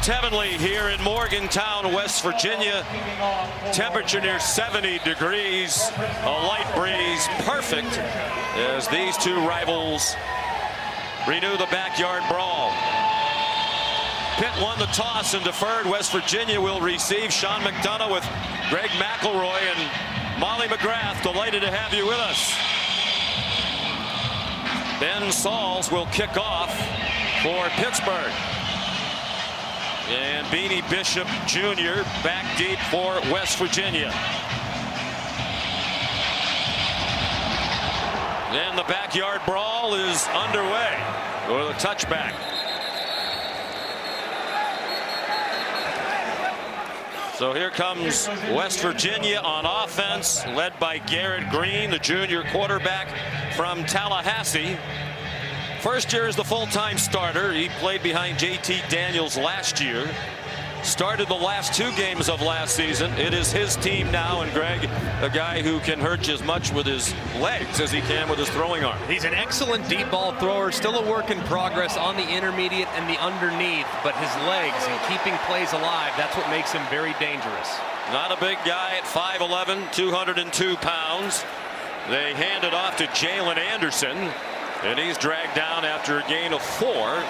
It's heavenly here in Morgantown, West Virginia. Temperature near 70 degrees, a light breeze, perfect as these two rivals renew the backyard brawl. Pitt won the toss and deferred. West Virginia will receive. Sean McDonough with Greg McElroy and Molly McGrath. Delighted to have you with us. Ben Sauls will kick off for Pittsburgh. And Beanie Bishop Jr. back deep for West Virginia. Then the backyard brawl is underway with a touchback. So here comes West Virginia on offense, led by Garrett Green, the junior quarterback from Tallahassee. First year as the full-time starter. He played behind JT Daniels last year. Started the last two games of last season. It is his team now, and Greg, a guy who can hurt you as much with his legs as he can with his throwing arm. He's an excellent deep ball thrower, still a work in progress on the intermediate and the underneath, but his legs and keeping plays alive, that's what makes him very dangerous. Not a big guy at 5'11", 202 pounds. They hand it off to Jalen Anderson, and he's dragged down after a gain of 4.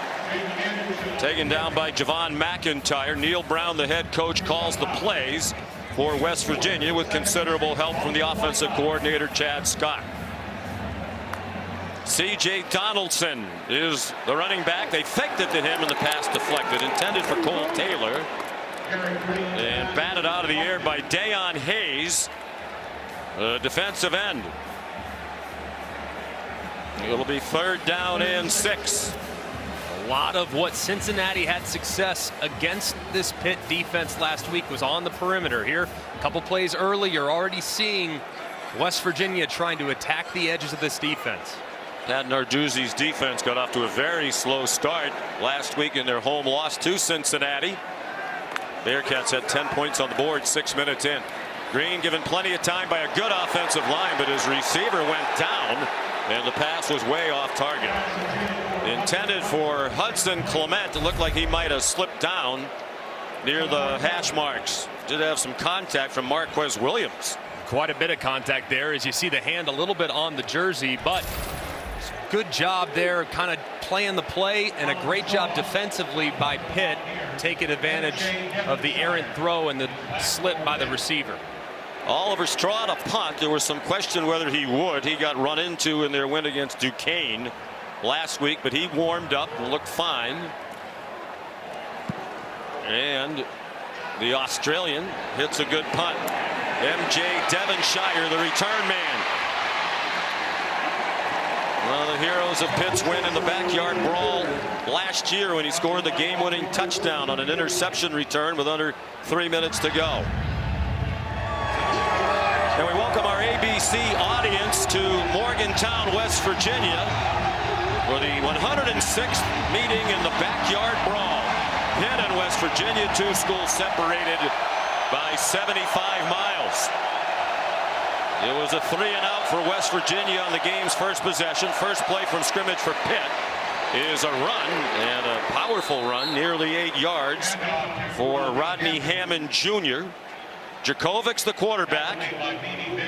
Taken down by Javon McIntyre. Neil Brown, the head coach, calls the plays for West Virginia with considerable help from the offensive coordinator, Chad Scott. CJ Donaldson is the running back. They faked it to him and the pass deflected. Intended for Cole Taylor. And batted out of the air by Dayon Hayes, the defensive end. It'll be 3rd down and 6. A lot of what Cincinnati had success against this Pitt defense last week was on the perimeter. Here, a couple plays early, you're already seeing West Virginia trying to attack the edges of this defense. Pat Narduzzi's defense got off to a very slow start last week in their home loss to Cincinnati. Bearcats had 10 points on the board 6 minutes in. Green given plenty of time by a good offensive line, but his receiver went down and the pass was way off target. Intended for Hudson Clement. It looked like he might have slipped down near the hash marks. Did have some contact from Marquez Williams. Quite a bit of contact there as you see the hand a little bit on the jersey, but good job there kind of playing the play, and a great job defensively by Pitt taking advantage of the errant throw and the slip by the receiver. Oliver Straw a punt. There was some question whether he would. He got run into in their win against Duquesne last week, but he warmed up and looked fine. And the Australian hits a good punt. MJ Devonshire, the return man. One of the heroes of Pitt's win in the backyard brawl last year when he scored the game-winning touchdown on an interception return with under 3 minutes to go. And we welcome our ABC audience to Morgantown, West Virginia, for the 106th meeting in the backyard brawl. Pitt and West Virginia, two schools separated by 75 miles. It was a 3-and-out for West Virginia on the game's first possession. First play from scrimmage for Pitt is a run, and a powerful run, nearly 8 yards for Rodney Hammond Jr. Jakovic's the quarterback,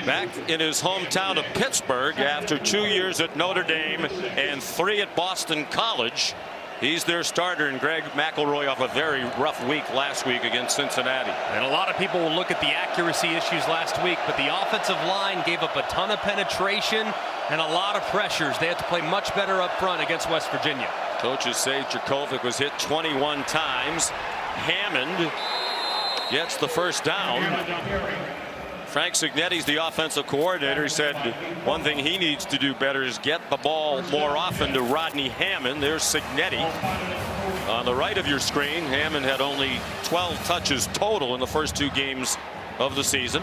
back in his hometown of Pittsburgh after 2 years at Notre Dame and 3 at Boston College. He's their starter, and Greg McElroy off a very rough week last week against Cincinnati. And a lot of people will look at the accuracy issues last week, but the offensive line gave up a ton of penetration and a lot of pressures. They had to play much better up front against West Virginia. Coaches say Jakovic was hit 21 times. Hammond gets the first down. Frank Signetti's the offensive coordinator. He said one thing he needs to do better is get the ball more often to Rodney Hammond. There's Signetti on the right of your screen. Hammond had only 12 touches total in the first 2 games of the season.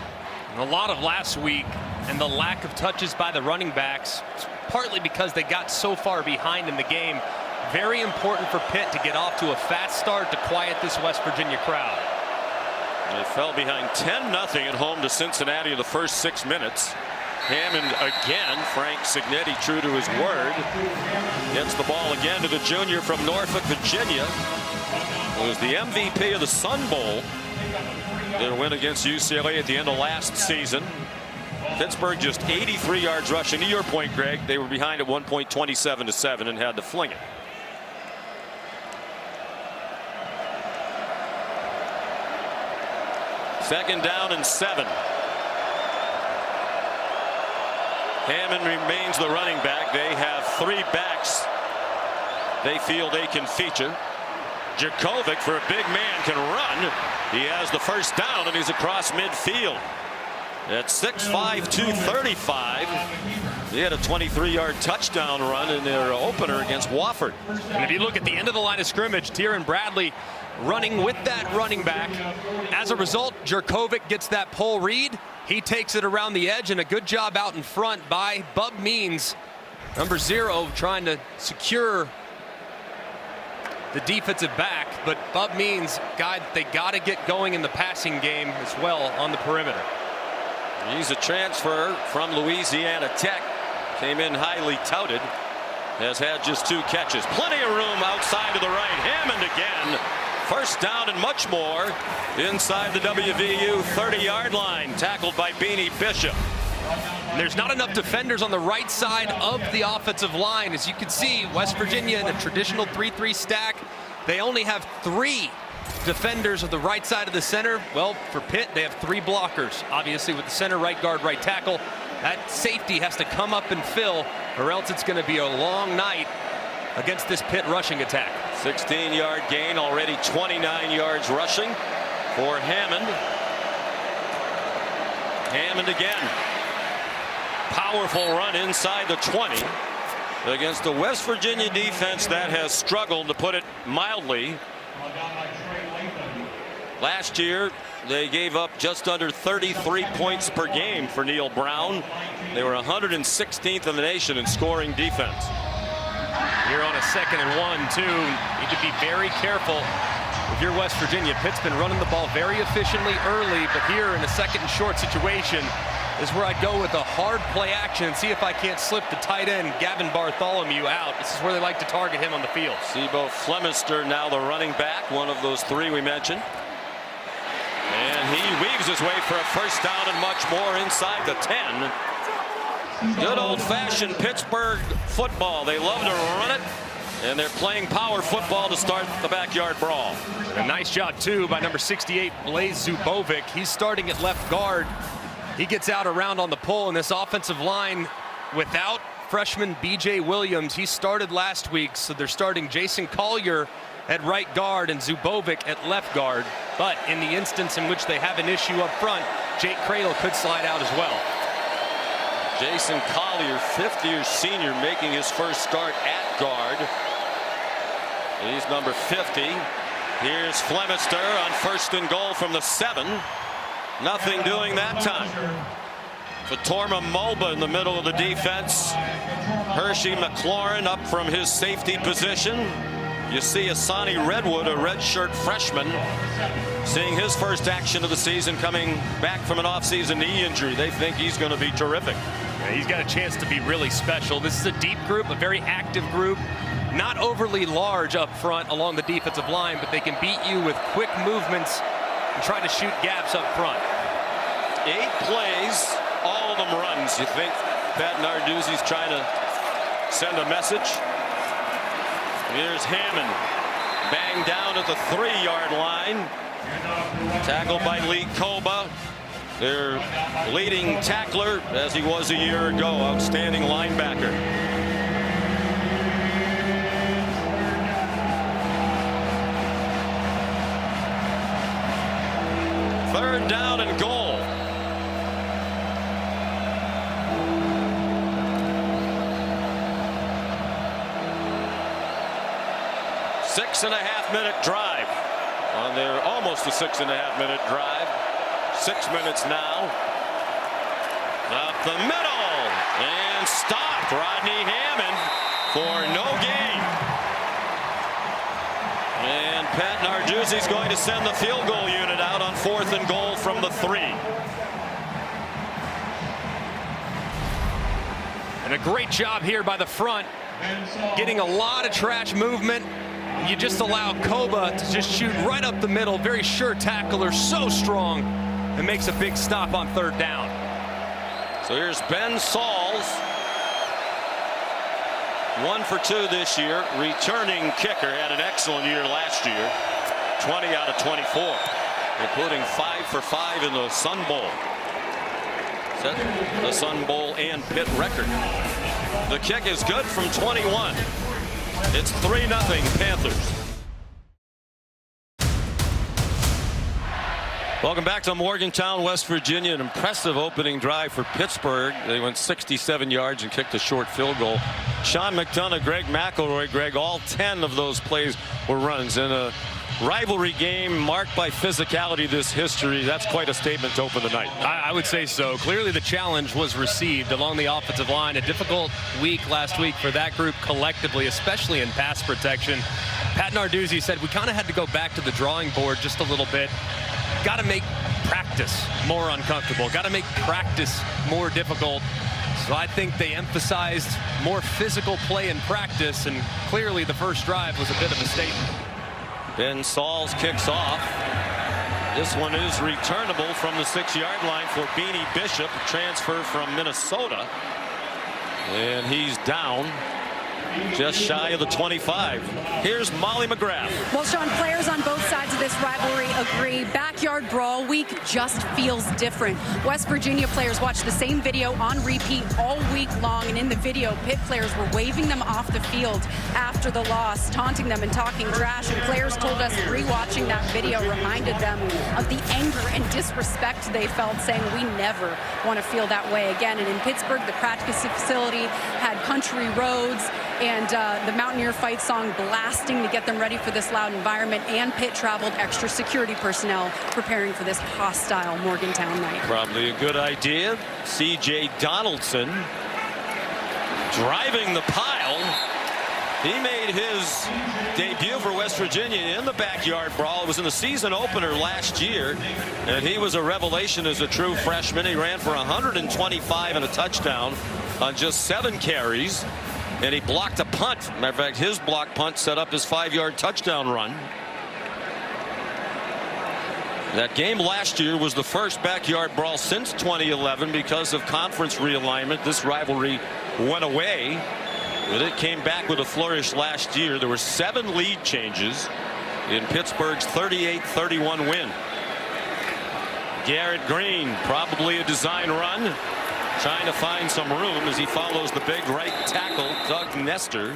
A lot of last week and the lack of touches by the running backs, partly because they got so far behind in the game. Very important for Pitt to get off to a fast start to quiet this West Virginia crowd. They fell behind 10-0 at home to Cincinnati in the first 6 minutes. Hammond again. Frank Signetti, true to his word, gets the ball again to the junior from Norfolk, Virginia. who was the MVP of the Sun Bowl. Their win against UCLA at the end of last season. Pittsburgh just 83 yards rushing. To your point, Greg, they were behind at one point 27-7 and had to fling it. Second down and 7. Hammond remains the running back. They have 3 backs they feel they can feature. Djokovic, for a big man, can run. He has the first down, and he's across midfield. At 6'5", 235, he had a 23-yard touchdown run in their opener against Wofford. And if you look at the end of the line of scrimmage, Tyron Bradley running with that running back. As a result, Djokovic gets that pull read. He takes it around the edge, and a good job out in front by Bub Means, number 0, trying to secure the defensive back. But Bub Means, guy that they got to get going in the passing game as well on the perimeter. He's a transfer from Louisiana Tech. Came in highly touted. Has had just 2 catches. Plenty of room outside to the right. Hammond again. First down and much more inside the WVU 30-yard line. Tackled by Beanie Bishop. There's not enough defenders on the right side of the offensive line. As you can see, West Virginia in a traditional 3-3 stack, they only have 3 defenders of the right side of the center. Well, for Pitt, they have 3 blockers. Obviously, with the center, right guard, right tackle, that safety has to come up and fill, or else it's going to be a long night against this Pitt rushing attack. 16-yard gain, already 29 yards rushing for Hammond. Hammond again. Powerful run inside the 20 against the West Virginia defense that has struggled, to put it mildly. Last year, they gave up just under 33 points per game for Neil Brown. They were 116th in the nation in scoring defense. Here on a 2nd and 1, too. Need to be very careful if you're West Virginia. Pitt's been running the ball very efficiently early, but here in a 2nd and short situation is where I'd go with a hard play action and see if I can't slip the tight end Gavin Bartholomew out. This is where they like to target him on the field. Sebo Flemister now the running back, one of those 3 we mentioned. And he weaves his way for a first down and much more inside the 10. Good old-fashioned Pittsburgh football. They love to run it, and they're playing power football to start the backyard brawl. A nice job, too, by number 68, Blaise Zubovic. He's starting at left guard. He gets out around on the pull, and this offensive line without freshman B.J. Williams. He started last week, so they're starting Jason Collier at right guard and Zubovic at left guard. But in the instance in which they have an issue up front, Jake Cradle could slide out as well. Jason Collier, 5th-year senior, making his first start at guard. He's number 50. Here's Flemister on 1st and goal from the 7. Nothing doing that time. Fatorma Mulba in the middle of the defense. Hershey McLaurin up from his safety position. You see Asani Redwood, a redshirt freshman, seeing his first action of the season, coming back from an offseason knee injury. They think he's going to be terrific. Yeah, he's got a chance to be really special. This is a deep group, a very active group. Not overly large up front along the defensive line, but they can beat you with quick movements and try to shoot gaps up front. 8 plays, all of them runs. You think Pat Narduzzi's trying to send a message? Here's Hammond, banged down at the 3-yard line. Tackled by Lee Koba, their leading tackler, as he was a year ago. Outstanding linebacker. Third down and goal. 6.5-minute drive on their almost a 6.5-minute drive. 6 minutes now. Up the middle and stopped. Rodney Hammond for no gain. And Pat Narduzzi's going to send the field goal unit out on 4th and goal from the 3. And a great job here by the front, getting a lot of trash movement You just allow Koba to just shoot right up the middle. Very sure tackler, so strong, and makes a big stop on 3rd down. So here's Ben Sauls. 1 for 2 this year. Returning kicker, had an excellent year last year. 20 out of 24, including 5 for 5 in the Sun Bowl. Set the Sun Bowl and Pitt record. The kick is good from 21. It's 3-0 Panthers. Welcome back to Morgantown, West Virginia. An impressive opening drive for Pittsburgh. They went 67 yards and kicked a short field goal. Sean McDonough, Greg McElroy, Greg, all 10 of those plays were runs in a rivalry game marked by physicality. This history, that's quite a statement to open the night. I would say so. Clearly the challenge was received along the offensive line. A difficult week last week for that group collectively, especially in pass protection. Pat Narduzzi said we kind of had to go back to the drawing board just a little bit. Got to make practice more uncomfortable. Got to make practice more difficult. So I think they emphasized more physical play in practice, and clearly the first drive was a bit of a statement. Ben Sauls kicks off. This one is returnable from the 6-yard line for Beanie Bishop, transfer from Minnesota. And he's down just shy of the 25. Here's Molly McGrath. Well, Sean, players on both sides of this rivalry agree. Backyard Brawl week just feels different. West Virginia players watched the same video on repeat all week long, and in the video, Pitt players were waving them off the field after the loss, taunting them and talking trash. And players told us rewatching that video reminded them of the anger and disrespect they felt, saying we never want to feel that way again. And in Pittsburgh, the practice facility had country roads and the Mountaineer fight song blasting to get them ready for this loud environment, and Pitt traveled extra security personnel preparing for this hostile Morgantown night. Probably a good idea. CJ Donaldson driving the pile. He made his debut for West Virginia in the Backyard Brawl. It was in the season opener last year, and he was a revelation as a true freshman. He ran for 125 and a touchdown on just 7 carries. And he blocked a punt. Matter of fact, his block punt set up his 5-yard touchdown run. That game last year was the first Backyard Brawl since 2011 because of conference realignment. This rivalry went away, but it came back with a flourish last year. There were 7 lead changes in Pittsburgh's 38-31 win. Garrett Green, probably a design run, trying to find some room as he follows the big right tackle, Doug Nestor,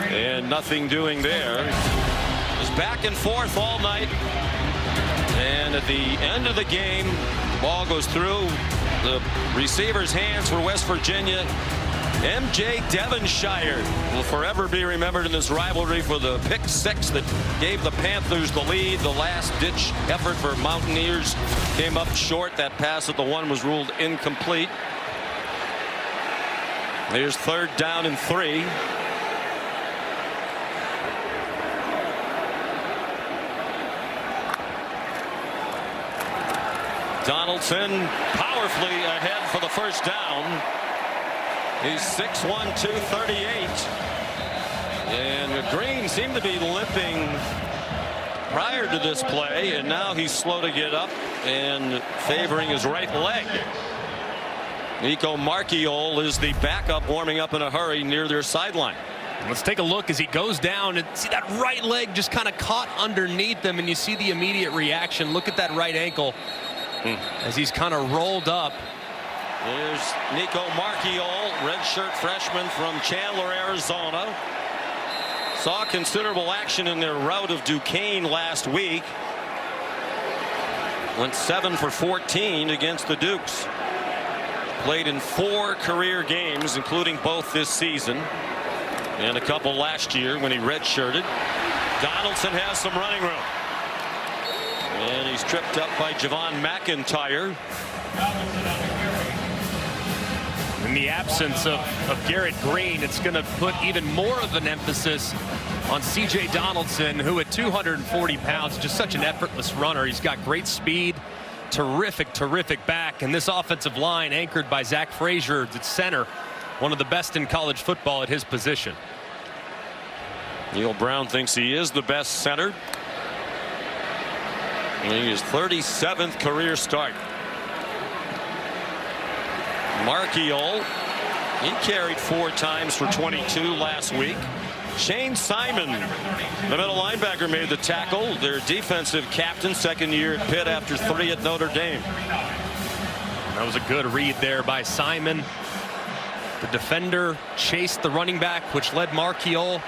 and nothing doing there. It was back and forth all night, and at the end of the game, the ball goes through the receiver's hands for West Virginia. MJ Devonshire will forever be remembered in this rivalry for the pick 6 that gave the Panthers the lead. The last-ditch effort for Mountaineers came up short. That pass at the 1 was ruled incomplete. Here's 3rd down and 3. Donaldson powerfully ahead for the first down. He's 6'1", 238. And Green seemed to be limping prior to this play, and now he's slow to get up and favoring his right leg. Nico Marchiol is the backup, warming up in a hurry near their sideline. Let's take a look as he goes down and see that right leg just kind of caught underneath him, and you see the immediate reaction. Look at that right ankle as he's kind of rolled up. There's Nico Marchiol, redshirt freshman from Chandler, Arizona. Saw considerable action in their rout of Duquesne last week. Went 7 for 14 against the Dukes. Played in 4 career games, including both this season and a couple last year when he redshirted. Donaldson has some running room, and he's tripped up by Javon McIntyre. In the absence of Garrett Green, it's going to put even more of an emphasis on CJ Donaldson, who at 240 pounds, just such an effortless runner. He's got great speed, terrific back, and this offensive line anchored by Zach Frazier at center, one of the best in college football at his position. Neil Brown thinks he is the best center. His 37th career start. Marchiol, he carried 4 times for 22 last week. Shane Simon, the middle linebacker, made the tackle. Their defensive captain, second year at Pitt after 3 at Notre Dame. That was a good read there by Simon. The defender chased the running back, which led Marchiol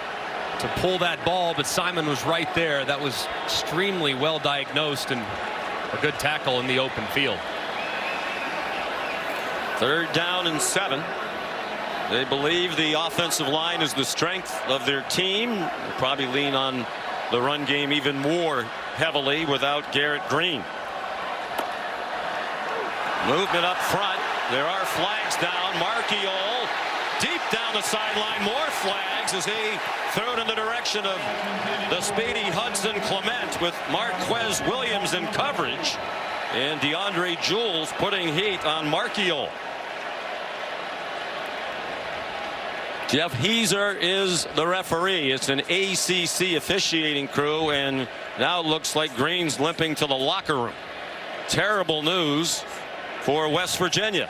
to pull that ball, but Simon was right there. That was extremely well diagnosed and a good tackle in the open field. 3rd down and 7. They believe the offensive line is the strength of their team. They'll probably lean on the run game even more heavily without Garrett Green. Movement up front. There are flags down. Marchiol deep down the sideline. More flags as he threw it in the direction of the speedy Hudson Clement with Marquez Williams in coverage. And DeAndre Jules putting heat on Marchiol. Jeff Heiser is the referee. It's an ACC officiating crew, and now it looks like Green's limping to the locker room. Terrible news for West Virginia.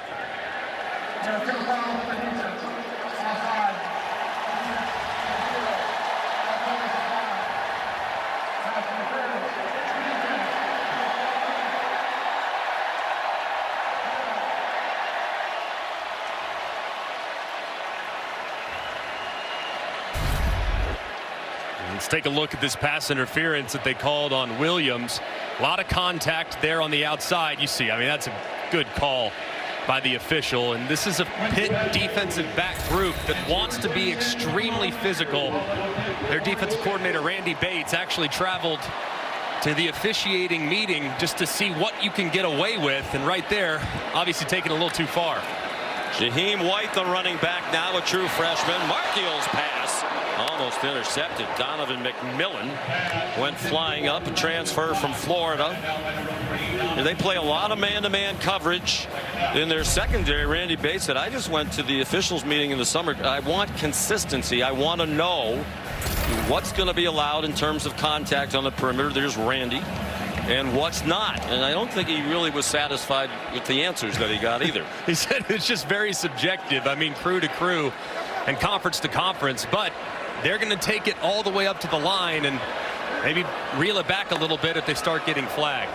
Let's take a look at this pass interference that they called on Williams. A lot of contact there on the outside. You see, I mean, that's a good call by the official. And this is a Pitt defensive back group that wants to be extremely physical. Their defensive coordinator, Randy Bates, actually traveled to the officiating meeting just to see what you can get away with. And right there, obviously taking a little too far. Shaheem White, the running back, now a true freshman. Marchiol's pass almost intercepted. Donovan McMillan went flying up, a transfer from Florida. And they play a lot of man-to-man coverage in their secondary. Randy Bates said, I just went to the officials meeting in the summer. I want consistency. I want to know what's going to be allowed in terms of contact on the perimeter. There's Randy. And what's not. And I don't think he really was satisfied with the answers that he got either. He said it's just very subjective. I mean, crew to crew and conference to conference, but they're going to take it all the way up to the line and maybe reel it back a little bit if they start getting flagged.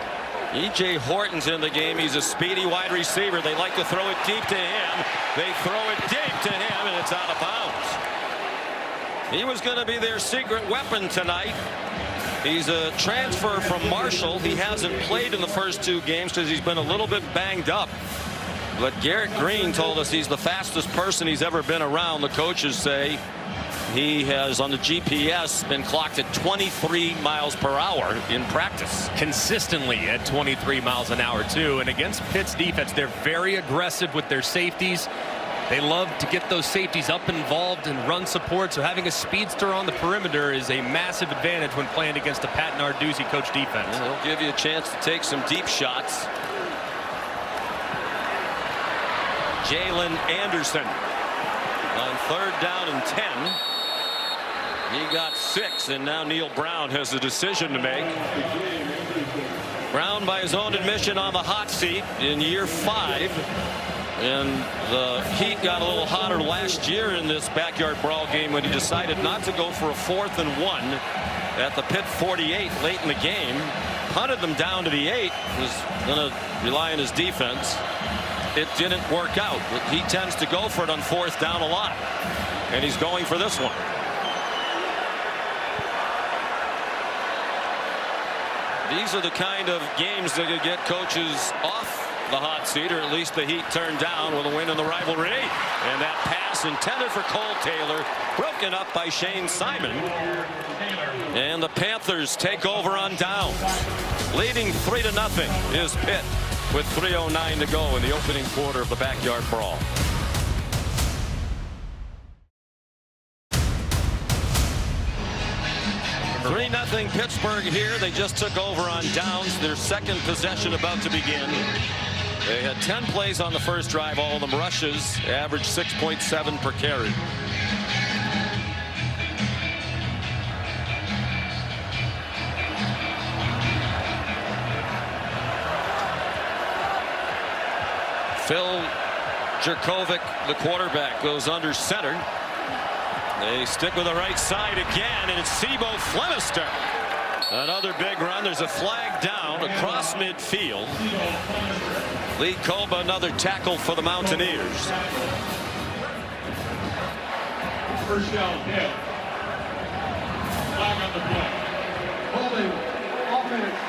E.J. Horton's in the game. He's a speedy wide receiver. They like to throw it deep to him. They throw it deep to him, and it's out of bounds. He was going to be their secret weapon tonight. He's a transfer from Marshall. He hasn't played in the first 2 games because he's been a little bit banged up. But Garrett Green told us he's the fastest person he's ever been around. The coaches say he has, on the GPS, been clocked at 23 miles per hour in practice. Consistently at 23 miles an hour, too. And against Pitt's defense, they're very aggressive with their safeties. They love to get those safeties up involved and run support, so having a speedster on the perimeter is a massive advantage when playing against a Pat Narduzzi coach defense. And they'll give you a chance to take some deep shots. Jalen Anderson on 3rd down and 10. He got 6, and now Neil Brown has a decision to make. Brown, by his own admission, on the hot seat in year 5. And the heat got a little hotter last year in this backyard brawl game when he decided not to go for a 4th and 1 at the Pitt 48 late in the game. Punted them down to the 8. Was going to rely on his defense. It didn't work out. He tends to go for it on 4th down a lot. And he's going for this one. These are the kind of games that could get coaches off the hot seat, or at least the heat turned down with a win in the rivalry. And that pass intended for Cole Taylor, broken up by Shane Simon. And the Panthers take over on downs. Leading 3-0 is Pitt with 3:09 to go in the opening quarter of the backyard brawl. Nothing Pittsburgh here. They just took over on downs. Their second possession about to begin. They had 10 plays on the first drive, all of them rushes, average 6.7 per carry. Phil Jerkovic, the quarterback, goes under center. They stick with the right side again, and it's Sept Flemister. Another big run. There's a flag down across midfield. Lee Koba, another tackle for the Mountaineers. First down, hit. Flag on the play. Holding. Offense.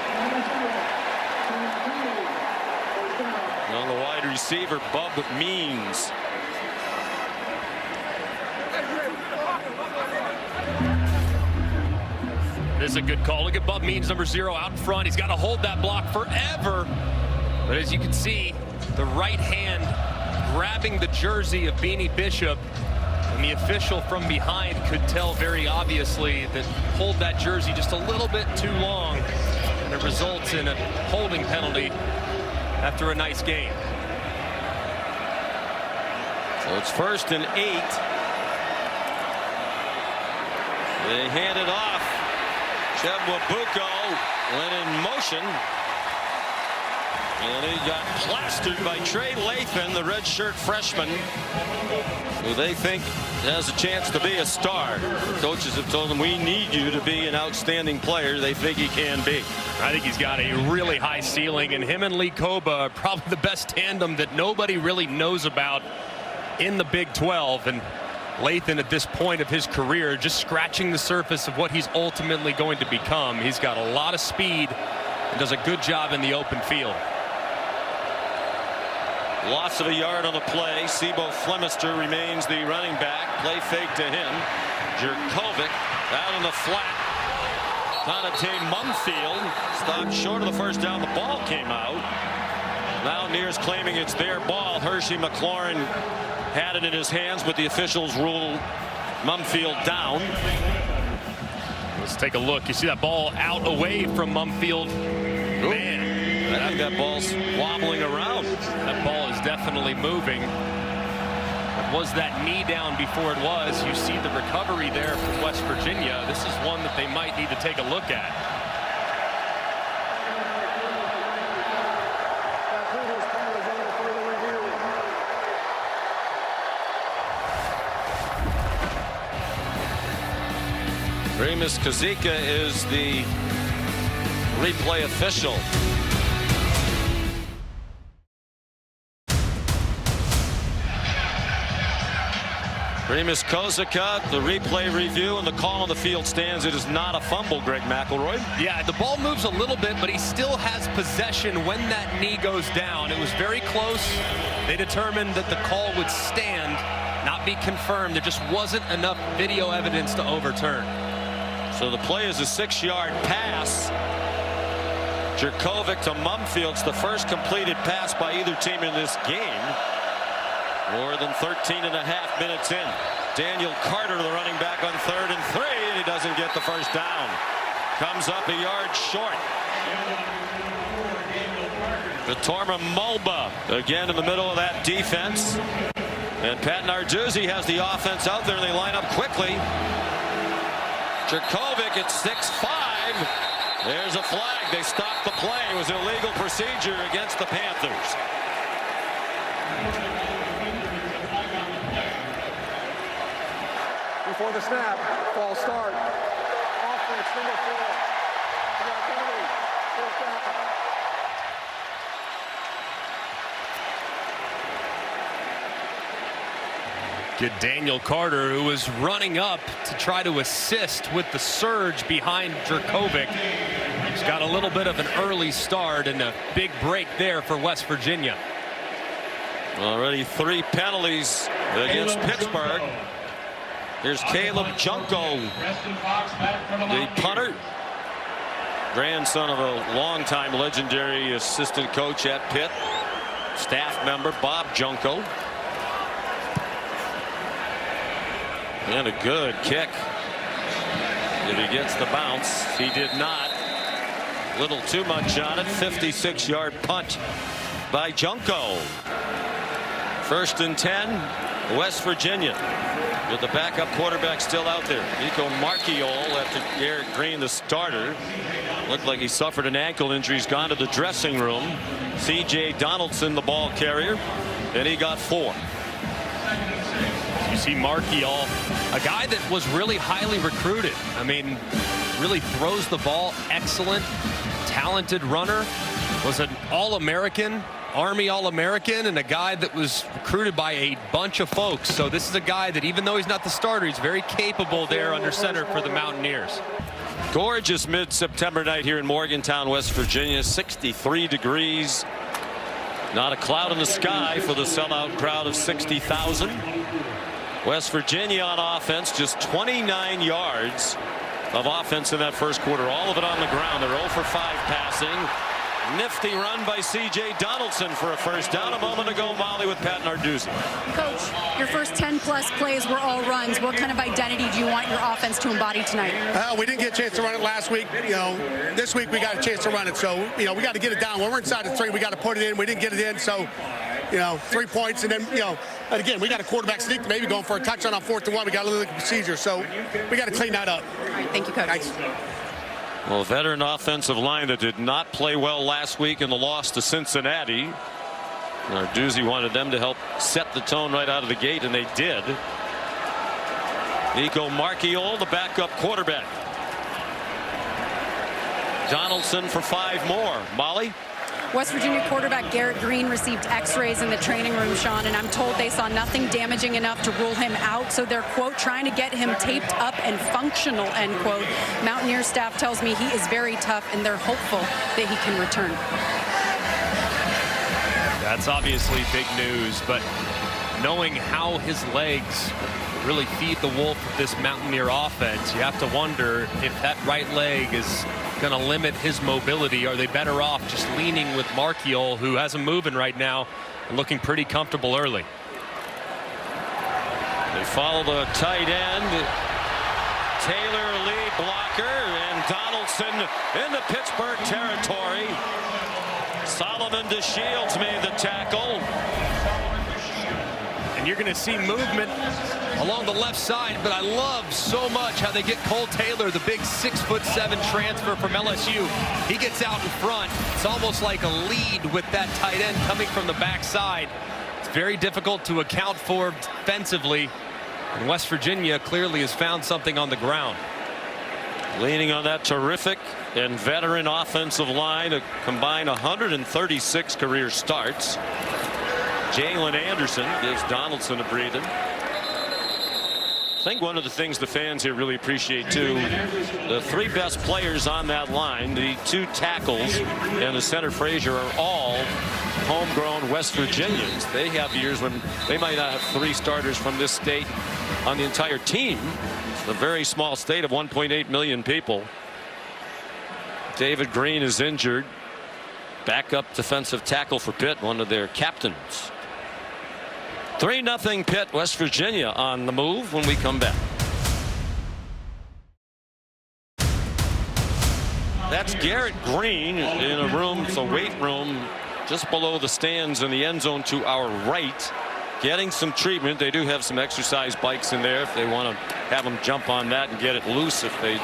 On the wide receiver, Bub Means. This is a good call. Look at Bub Means, number 0, out in front. He's got to hold that block forever. But as you can see, the right hand grabbing the jersey of Beanie Bishop. And the official from behind could tell very obviously that pulled that jersey just a little bit too long. And it results in a holding penalty after a nice game. So it's 1st and 8. They hand it off. Chebwabuko went in motion. And he got plastered by Trey Lathan, the redshirt freshman, who they think has a chance to be a star. Coaches have told him, we need you to be an outstanding player. They think he can be. I think he's got a really high ceiling, and him and Lee Koba are probably the best tandem that nobody really knows about in the Big 12. And Lathan, at this point of his career, just scratching the surface of what he's ultimately going to become. He's got a lot of speed and does a good job in the open field. Loss of a yard on the play. Sept Flemister remains the running back. Play fake to him. Jerkovic out in the flat. Donate Mumfield stopped short of the first down. The ball came out. Mountaineers claiming it's their ball. Hershey McLaurin had it in his hands, but the officials ruled Mumfield down. Let's take a look. You see that ball out away from Mumfield. Man, I think that ball's wobbling around. That ball is definitely moving. Was that knee down before it was? You see the recovery there from West Virginia. This is one that they might need to take a look at. Remus Kazika is the replay official. Remus Kazika, the replay review, and the call on the field stands. It is not a fumble, Greg McElroy. Yeah, the ball moves a little bit, but he still has possession when that knee goes down. It was very close. They determined that the call would stand, not be confirmed. There just wasn't enough video evidence to overturn. So the play is a 6-yard pass. Jerkovic to Mumfield. It's the first completed pass by either team in this game. More than 13 and a half minutes in. Daniel Carter, the running back, on 3rd and 3, and he doesn't get the first down. Comes up a yard short. Vitorma Mulba again in the middle of that defense. And Pat Narduzzi has the offense out there, and they line up quickly. Jerkovic at 6'5". There's a flag. They stopped the play. It was illegal procedure against the Panthers. Before the snap, false start. Offense, number 4. Good Daniel Carter, who was running up to try to assist with the surge behind Jerkovic. He's got a little bit of an early start and a big break there for West Virginia. Already 3 penalties against Pittsburgh. Here's Caleb Junko, the punter, grandson of a longtime legendary assistant coach at Pitt, staff member Bob Junko. And a good kick. If he gets the bounce, he did not. Little too much on it. 56-yard punt by Junko. 1st and 10, West Virginia. With the backup quarterback still out there. Nico Marchiol after Garrett Green, the starter. Looked like he suffered an ankle injury. He's gone to the dressing room. CJ Donaldson, the ball carrier. and he got 4. You see Markiol, a guy that was really highly recruited. I mean, really throws the ball, excellent, talented runner, was an All-American, Army All-American, and a guy that was recruited by a bunch of folks. So this is a guy that, even though he's not the starter, he's very capable there under center for the Mountaineers. Gorgeous mid-September night here in Morgantown, West Virginia. 63 degrees. Not a cloud in the sky for the sellout crowd of 60,000. West Virginia on offense, just 29 yards of offense in that first quarter. All of it on the ground. They're 0 for 5 passing. Nifty run by CJ Donaldson for a first down. A moment ago, Molly with Pat Narduzzi. Coach, your first 10-plus plays were all runs. What kind of identity do you want your offense to embody tonight? We didn't get a chance to run it last week. This week we got a chance to run it. So, we got to get it down. When we're inside the 3, we got to put it in. We didn't get it in. So, 3 points. And then, and again, we got a quarterback sneak, maybe going for a touchdown on 4th and 1. We got to look at the procedure. So, we got to clean that up. All right, thank you, Coach. Thanks. Well, veteran offensive line that did not play well last week in the loss to Cincinnati. Narduzzi wanted them to help set the tone right out of the gate, and they did. Nico Markiol, the backup quarterback. Donaldson for 5 more. Molly? West Virginia quarterback Garrett Green received x-rays in the training room, Sean, and I'm told they saw nothing damaging enough to rule him out. So they're, quote, trying to get him taped up and functional, end quote. Mountaineer staff tells me he is very tough, and they're hopeful that he can return. That's obviously big news, but knowing how his legs really feed the wolf of this Mountaineer offense, you have to wonder if that right leg is going to limit his mobility. Are they better off just leaning with Markiol, who has him moving right now and looking pretty comfortable early? They follow the tight end. Taylor lead blocker, and Donaldson into Pittsburgh territory. Solomon DeShields made the tackle. And you're going to see movement along the left side, but I love so much how they get Cole Taylor, the big 6'7" transfer from LSU. He gets out in front. It's almost like a lead with that tight end coming from the backside. It's very difficult to account for defensively, and West Virginia clearly has found something on the ground. Leaning on that terrific and veteran offensive line, a combined 136 career starts. Jalen Anderson gives Donaldson a breather. I think one of the things the fans here really appreciate too, the 3 best players on that line, the 2 tackles and the center Frazier, are all homegrown West Virginians. They have years when they might not have 3 starters from this state on the entire team. It's a very small state of 1.8 million people. David Green is injured. Backup defensive tackle for Pitt, one of their captains. 3-0 Pitt. West Virginia on the move when we come back. That's Garrett Green in a room, it's a weight room just below the stands in the end zone to our right, getting some treatment. They do have some exercise bikes in there if they want to have him jump on that and get it loose if they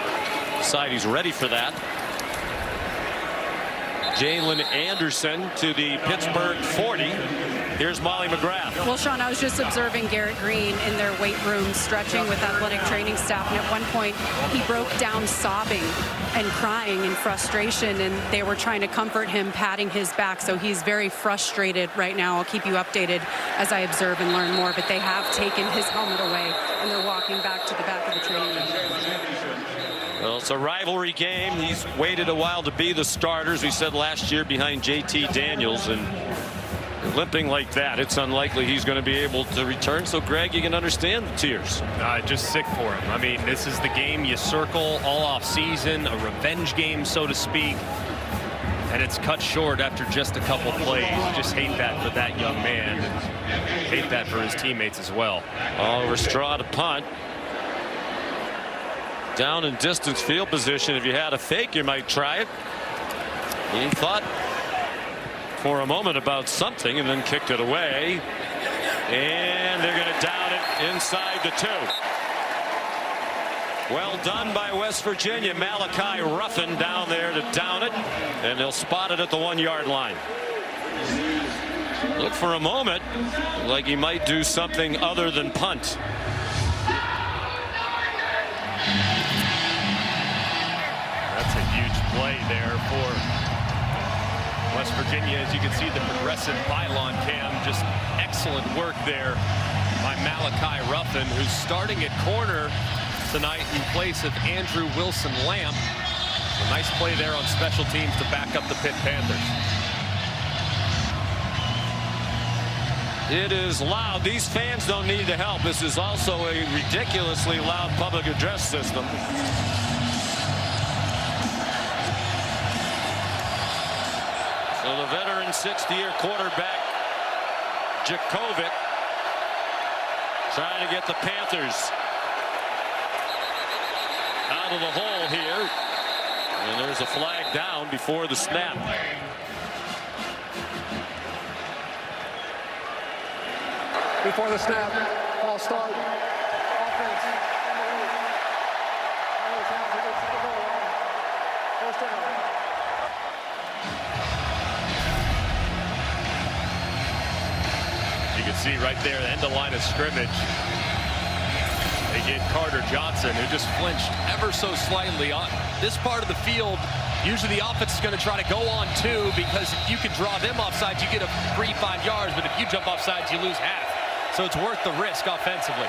decide he's ready for that. Jalen Anderson to the Pittsburgh 40. Here's Molly McGrath. Well, Sean, I was just observing Garrett Green in their weight room stretching with athletic training staff, and at one point he broke down sobbing and crying in frustration, and they were trying to comfort him, patting his back. So he's very frustrated right now. I'll keep you updated as I observe and learn more, but they have taken his helmet away and they're walking back to the back of the training room. Well, it's a rivalry game. He's waited a while to be the starters. We said last year behind JT Daniels, and limping like that, it's unlikely he's going to be able to return. So, Greg, you can understand the tears. Just sick for him. I mean, this is the game you circle all off season, a revenge game, so to speak. And it's cut short after just a couple plays. You just hate that for that young man. Hate that for his teammates as well. Oliver Straw to punt. Down in distance field position. If you had a fake, you might try it. He thought for a moment about something and then kicked it away. And they're going to down it inside the 2. Well done by West Virginia. Malachi Ruffin down there to down it, and they'll spot it at the 1-yard line. Look for a moment like he might do something other than punt. That's a huge play there for West Virginia. As you can see, the progressive pylon cam, just excellent work there by Malachi Ruffin, who's starting at corner tonight in place of Andrew Wilson Lamp. A nice play there on special teams to back up the Pitt Panthers. It is loud. These fans don't need the help. This is also a ridiculously loud public address system. So the veteran 60-year quarterback Jakovic trying to get the Panthers out of the hole here. And there's a flag down before the snap. Before the snap, false start. Offense. First down. You can see right there, the end of line of scrimmage. They get Carter Johnson, who just flinched ever so slightly on this part of the field. Usually the offense is going to try to go on two, because if you can draw them offsides, you get a 3-5 yards, but if you jump offsides, you lose half. So it's worth the risk offensively.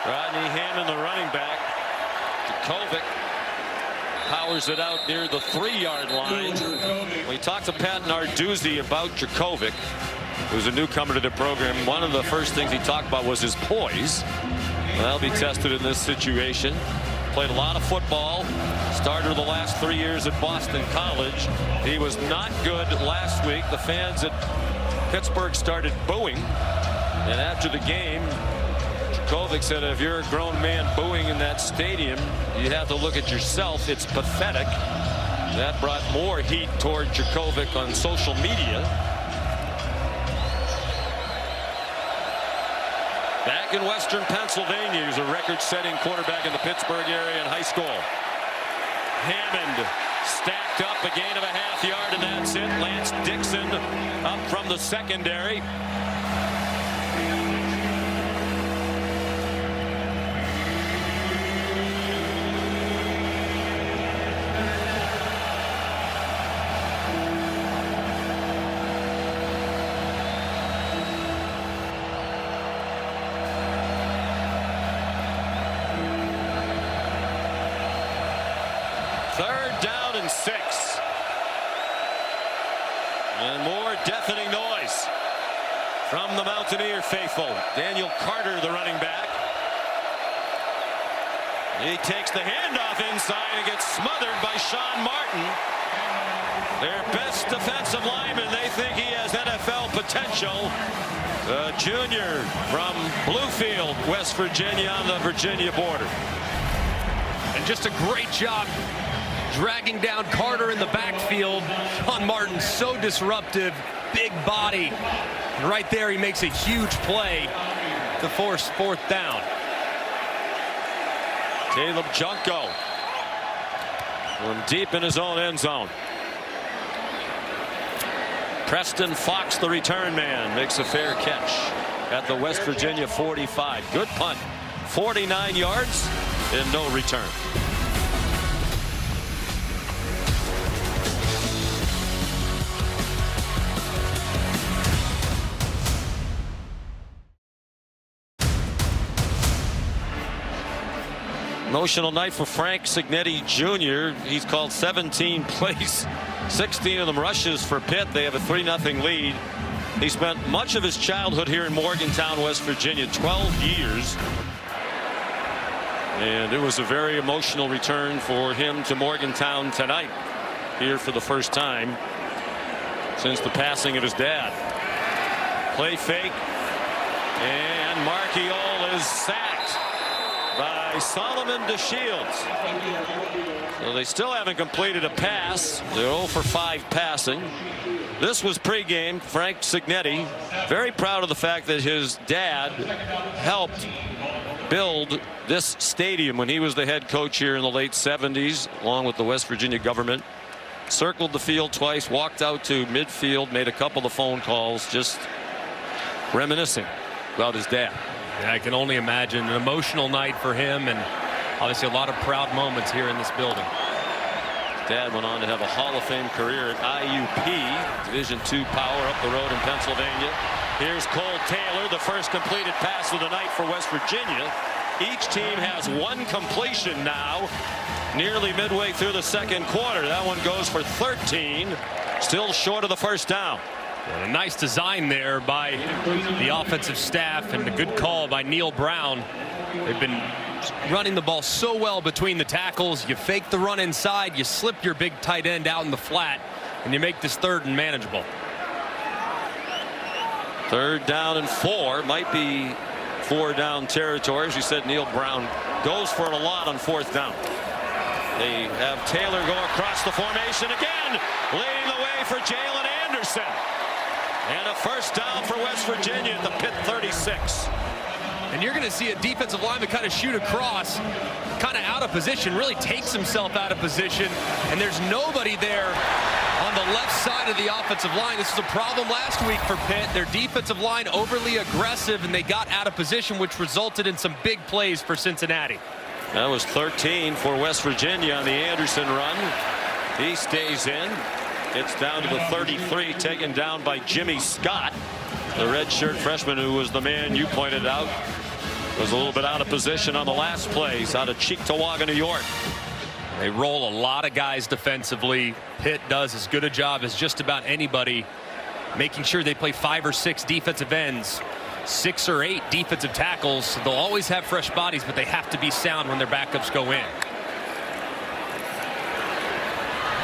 Rodney Hammond, the running back. Jakovic powers it out near the 3-yard line. We talked to Pat Narduzzi about Jakovic, who's a newcomer to the program. One of the first things he talked about was his poise. That'll be tested in this situation. Played a lot of football. Started the last 3 years at Boston College. He was not good last week. The fans at Pittsburgh started booing. And after the game, Jakovic said, if you're a grown man booing in that stadium, you have to look at yourself. It's pathetic. That brought more heat toward Jakovic on social media. Back in Western Pennsylvania, he's a record-setting quarterback in the Pittsburgh area in high school. Hammond stacked up, a gain of a half yard, and that's it. Lance Dixon up from the secondary. Third down and 6. And more deafening noise from the Mountaineer faithful. Daniel Carter, the running back. He takes the handoff inside and gets smothered by Sean Martin. Their best defensive lineman. They think he has NFL potential. The junior from Bluefield, West Virginia, on the Virginia border. And just a great job dragging down Carter in the backfield. Sean Martin, so disruptive, big body. And right there, he makes a huge play to force 4th down. Caleb Junko from deep in his own end zone. Preston Fox, the return man, makes a fair catch at the West Virginia 45. Good punt. 49 yards and no return. Emotional night for Frank Signetti Jr. He's called 17 plays, 16 of them rushes for Pitt. They have a 3-0 lead. He spent much of his childhood here in Morgantown, West Virginia, 12 years. And it was a very emotional return for him to Morgantown tonight, here for the first time since the passing of his dad. Play fake, and Marchiol is sacked by Solomon DeShields. So they still haven't completed a pass. They're 0 for 5 passing. This was pregame. Frank Signetti, very proud of the fact that his dad helped build this stadium when he was the head coach here in the late 70s, along with the West Virginia government. circled the field twice, walked out to midfield, made a couple of phone calls, just reminiscing about his dad. Yeah, I can only imagine an emotional night for him, and obviously a lot of proud moments here in this building. Dad went on to have a Hall of Fame career at IUP, Division II power up the road in Pennsylvania. Here's Cole Taylor, the first completed pass of the night for West Virginia. Each team has one completion now, nearly midway through the second quarter. That one goes for 13, still short of the first down. And a nice design there by the offensive staff, and a good call by Neil Brown. They've been running the ball so well between the tackles. You fake the run inside, you slip your big tight end out in the flat, and you make this third and manageable. 3rd down and 4, might be 4 down territory. As you said, Neil Brown goes for it a lot on 4th down. They have Taylor go across the formation again, leading the way for Jalen Anderson. And a first down for West Virginia at the Pitt 36. And you're going to see a defensive lineman kind of shoot across, kind of out of position, really takes himself out of position, and there's nobody there on the left side of the offensive line. This was a problem last week for Pitt. Their defensive line overly aggressive, and they got out of position, which resulted in some big plays for Cincinnati. That was 13 for West Virginia on the Anderson run. He stays in. It's down to the 33, taken down by Jimmy Scott, the redshirt freshman who was the man you pointed out was a little bit out of position on the last plays out of Cheektowaga, New York. They roll a lot of guys defensively. Pitt does as good a job as just about anybody, making sure they play 5 or 6 defensive ends, 6 or 8 defensive tackles. They'll always have fresh bodies, but they have to be sound when their backups go in.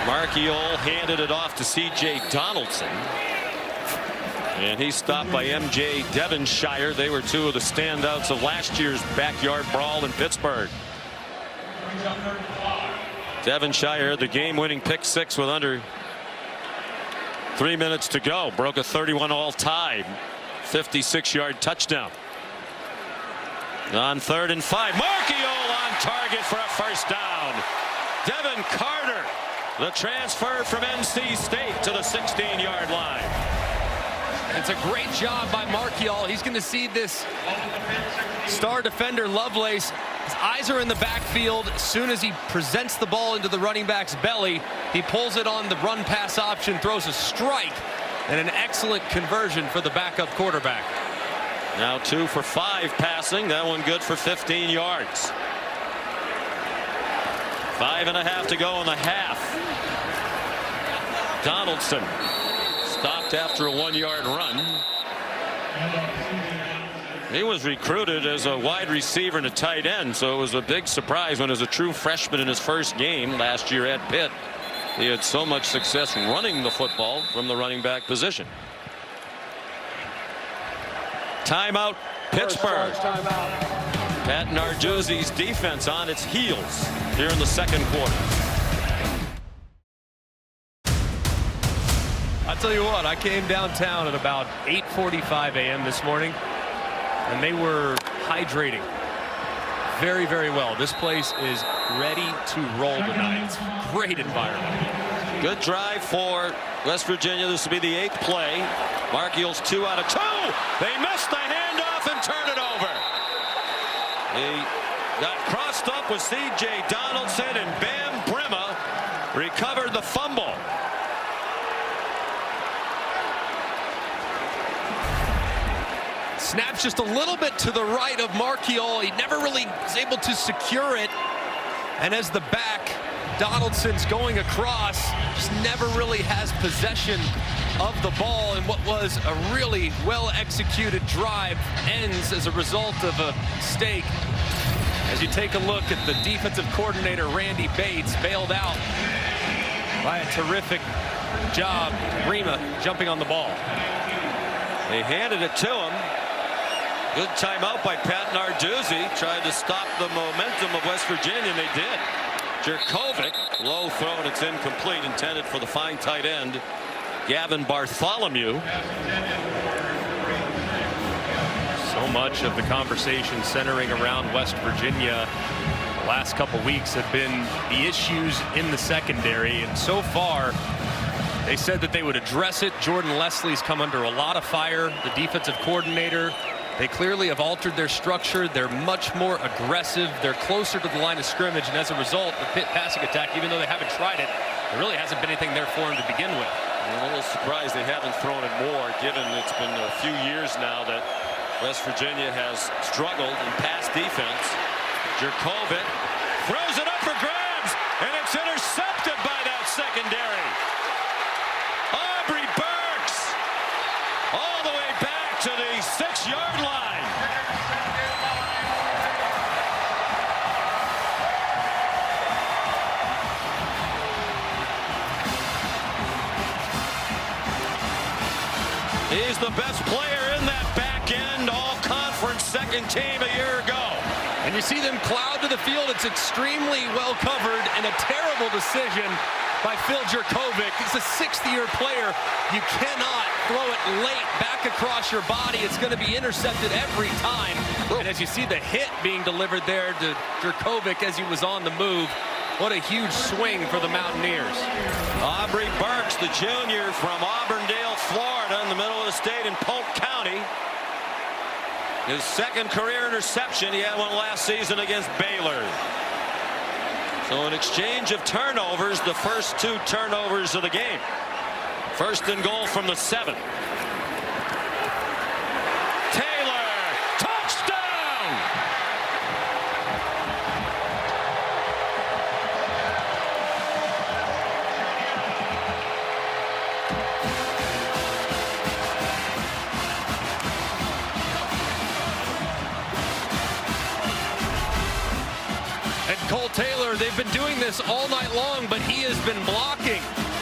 Marchiol handed it off to CJ Donaldson, and he's stopped by MJ Devonshire. They were 2 of the standouts of last year's Backyard Brawl in Pittsburgh. Devonshire, the game-winning pick 6 with under 3 minutes to go, broke a 31 all-time 56-yard touchdown. On 3rd and 5, Marchiol on target for a first down. Devin Carter, the transfer from NC State, to the 16-yard line. It's a great job by Marchiol. He's going to see this star defender Lovelace. His eyes are in the backfield. As soon as he presents the ball into the running back's belly, he pulls it on the run pass option, throws a strike, and an excellent conversion for the backup quarterback. Now 2 for 5 passing. That one good for 15 yards. 5.5 to go in the half. Donaldson stopped after a 1-yard run. He was recruited as a wide receiver and a tight end, so it was a big surprise when, as a true freshman in his first game last year at Pitt, he had so much success running the football from the running back position. Timeout, Pittsburgh. Pat Narduzzi's defense on its heels here in the second quarter. I'll tell you what, I came downtown at about 8:45 a.m. this morning, and they were hydrating very, very well. This place is ready to roll tonight. It's a great environment. Good drive for West Virginia. This will be the 8th play. Marchiol's 2 out of 2. They missed the handoff and turn it over. He got crossed up with CJ Donaldson, and Bam Brima recovered the fumble. Snaps just a little bit to the right of Marchiol. He never really was able to secure it. And as the back, Donaldson's going across, just never really has possession of the ball. And what was a really well-executed drive ends as a result of a mistake. As you take a look at the defensive coordinator, Randy Bates, bailed out by a terrific job. Rima jumping on the ball. They handed it to him. Good timeout by Pat Narduzzi. Tried to stop the momentum of West Virginia, and they did. Jerkovic, low throw, and it's incomplete, intended for the fine tight end, Gavin Bartholomew. So much of the conversation centering around West Virginia. last couple weeks have been the issues in the secondary, and so far they said that they would address it. Jordan Leslie's come under a lot of fire, the defensive coordinator. They clearly have altered their structure. They're much more aggressive. They're closer to the line of scrimmage, and as a result, the Pitt passing attack, even though they haven't tried it, there really hasn't been anything there for them to begin with. I'm a little surprised they haven't thrown it more, given it's been a few years now that West Virginia has struggled in pass defense. Jurkovec throws it up for grabs, and it's intercepted by that secondary. Aubrey Burks all the way back to the 6-yard line. He's the best player in that back end, all-conference second team a year ago. And you see them cloud to the field. It's extremely well covered, and a terrible decision by Phil Jurkovec. He's a 6th-year player. You cannot throw it late back across your body. It's going to be intercepted every time. And as you see the hit being delivered there to Jurkovec as he was on the move, what a huge swing for the Mountaineers. Aubrey Burks, the junior from Auburndale, Florida, in the middle of the state in Polk County. His second career interception. He had one last season against Baylor. So an exchange of turnovers, the first 2 turnovers of the game. First and goal from the 7. Taylor, touchdown! Cole Taylor, they've been doing this all night long, but he has been blocking.